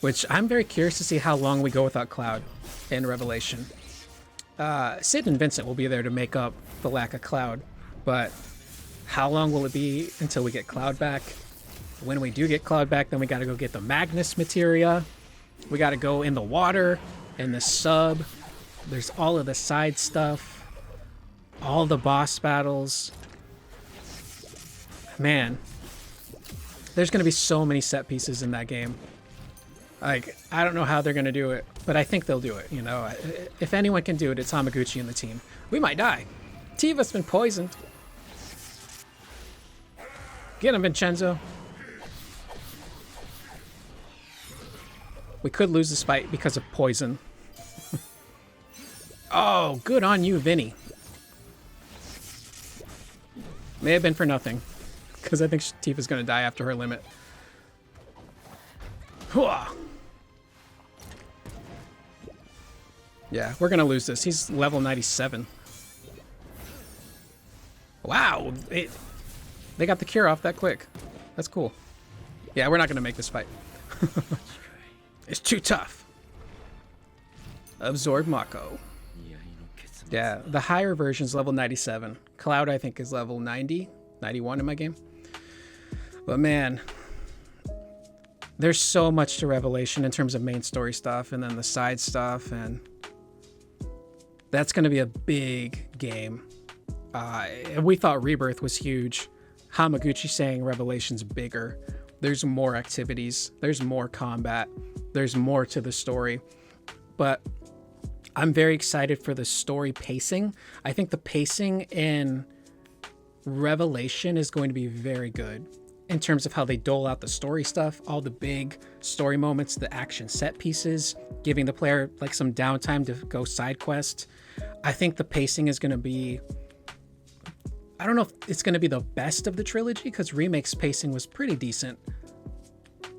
Speaker 1: which I'm very curious to see how long we go without Cloud in Revelation. Sid and Vincent will be there to make up the lack of Cloud, but how long will it be until we get Cloud back? When we do get Cloud back, then we got to go get the Magnus materia. We got to go in the water, in the sub. There's all of the side stuff, all the boss battles. Man, there's going to be so many set pieces in that game. Like, I don't know how they're going to do it, but I think they'll do it, you know? If anyone can do it, it's Hamaguchi and the team. We might die. Tiva's been poisoned. Get him, Vincenzo. We could lose this fight because of poison. Oh, good on you, Vinny. May have been for nothing, because I think Tifa's going to die after her limit. Hooah! Yeah, we're going to lose this. He's level 97. Wow, they got the cure off that quick. That's cool. Yeah, we're not going to make this fight. It's too tough. Absorb Mako. Yeah, the higher version's level 97. Cloud, I think, is level 90, 91 in my game. But man, there's so much to Revelation in terms of main story stuff and then the side stuff, and that's going to be a big game. We thought Rebirth was huge. Hamaguchi saying Revelation's bigger. There's more activities. There's more combat. There's more to the story. But I'm very excited for the story pacing. I think the pacing in Revelation is going to be very good in terms of how they dole out the story stuff, all the big story moments, the action set pieces, giving the player like some downtime to go side quest. I think the pacing is going to be, I don't know if it's going to be the best of the trilogy, because Remake's pacing was pretty decent.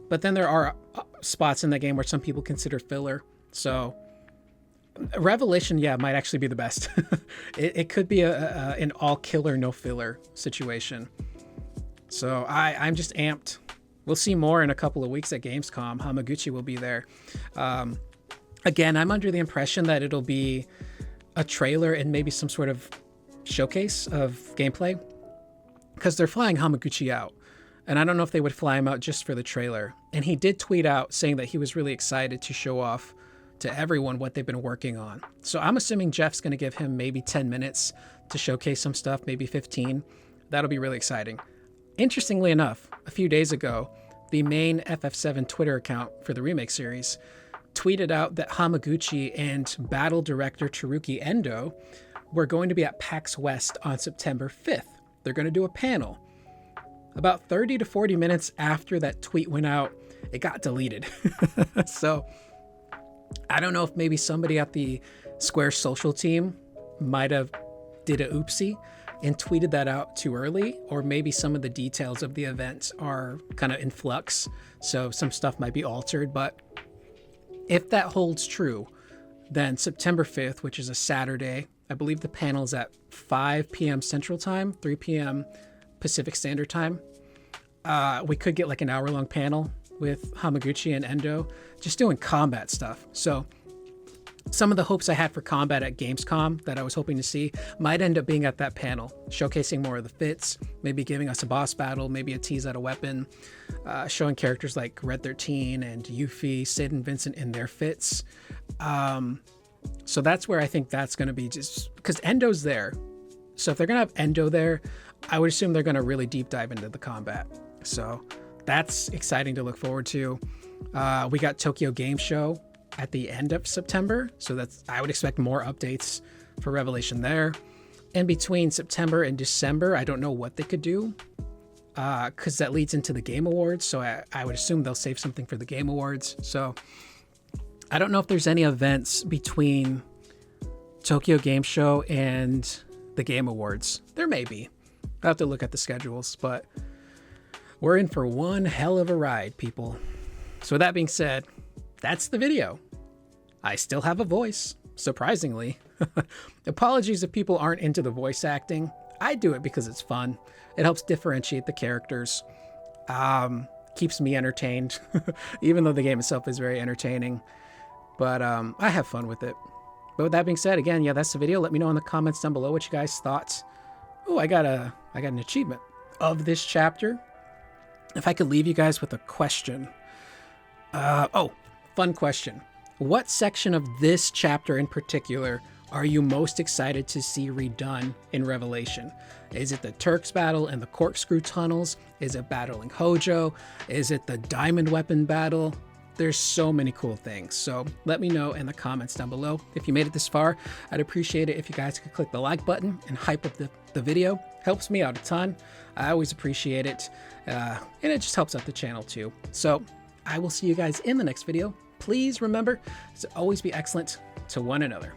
Speaker 1: But then there are spots in the game where some people consider filler. So Revelation, yeah, might actually be the best. It could be an all killer, no filler situation. So I'm just amped. We'll see more in a couple of weeks at Gamescom. Hamaguchi will be there. Again, I'm under the impression that it'll be a trailer and maybe some sort of showcase of gameplay, because they're flying Hamaguchi out. And I don't know if they would fly him out just for the trailer. And he did tweet out saying that he was really excited to show off to everyone what they've been working on. So I'm assuming Jeff's going to give him maybe 10 minutes to showcase some stuff, maybe 15. That'll be really exciting. Interestingly enough, a few days ago, the main FF7 Twitter account for the remake series tweeted out that Hamaguchi and battle director Teruki Endo were going to be at PAX West on September 5th. They're going to do a panel. About 30 to 40 minutes after that tweet went out, it got deleted. So I don't know if maybe somebody at the Square social team might have did a oopsie and tweeted that out too early, or maybe some of the details of the event are kind of in flux, so some stuff might be altered. But if that holds true, then September 5th, which is a Saturday, I believe the panel is at 5 p.m. Central Time, 3 p.m. Pacific Standard Time. We could get like an hour-long panel with Hamaguchi and Endo just doing combat stuff. So some of the hopes I had for combat at Gamescom that I was hoping to see might end up being at that panel, showcasing more of the fits, maybe giving us a boss battle, maybe a tease at a weapon, showing characters like Red 13 and Yuffie, Sid and Vincent in their fits. So that's where I think that's going to be, just because Endo's there. So if they're going to have Endo there, I would assume they're going to really deep dive into the combat. So that's exciting to look forward to. We got Tokyo Game Show at the end of September, so I would expect more updates for Revelation there. And between September and December, I don't know what they could do, because that leads into the Game Awards, so I would assume they'll save something for the Game Awards. So I don't know if there's any events between Tokyo Game Show and the Game Awards. There may be. I'll have to look at the schedules, but we're in for one hell of a ride, people. So with that being said, that's the video. I still have a voice, surprisingly. Apologies if people aren't into the voice acting. I do it because it's fun. It helps differentiate the characters. Keeps me entertained, even though the game itself is very entertaining. But I have fun with it. But with that being said, again, yeah, that's the video. Let me know in the comments down below what you guys thought. Oh, I got an achievement of this chapter. If I could leave you guys with a question. Fun question. What section of this chapter in particular are you most excited to see redone in Revelation? Is it the Turks battle in the corkscrew tunnels? Is it battling Hojo? Is it the diamond weapon battle? There's so many cool things. So let me know in the comments down below. If you made it this far, I'd appreciate it if you guys could click the like button and hype up the video. Helps me out a ton. I always appreciate it. And it just helps out the channel too. So I will see you guys in the next video. Please remember to always be excellent to one another.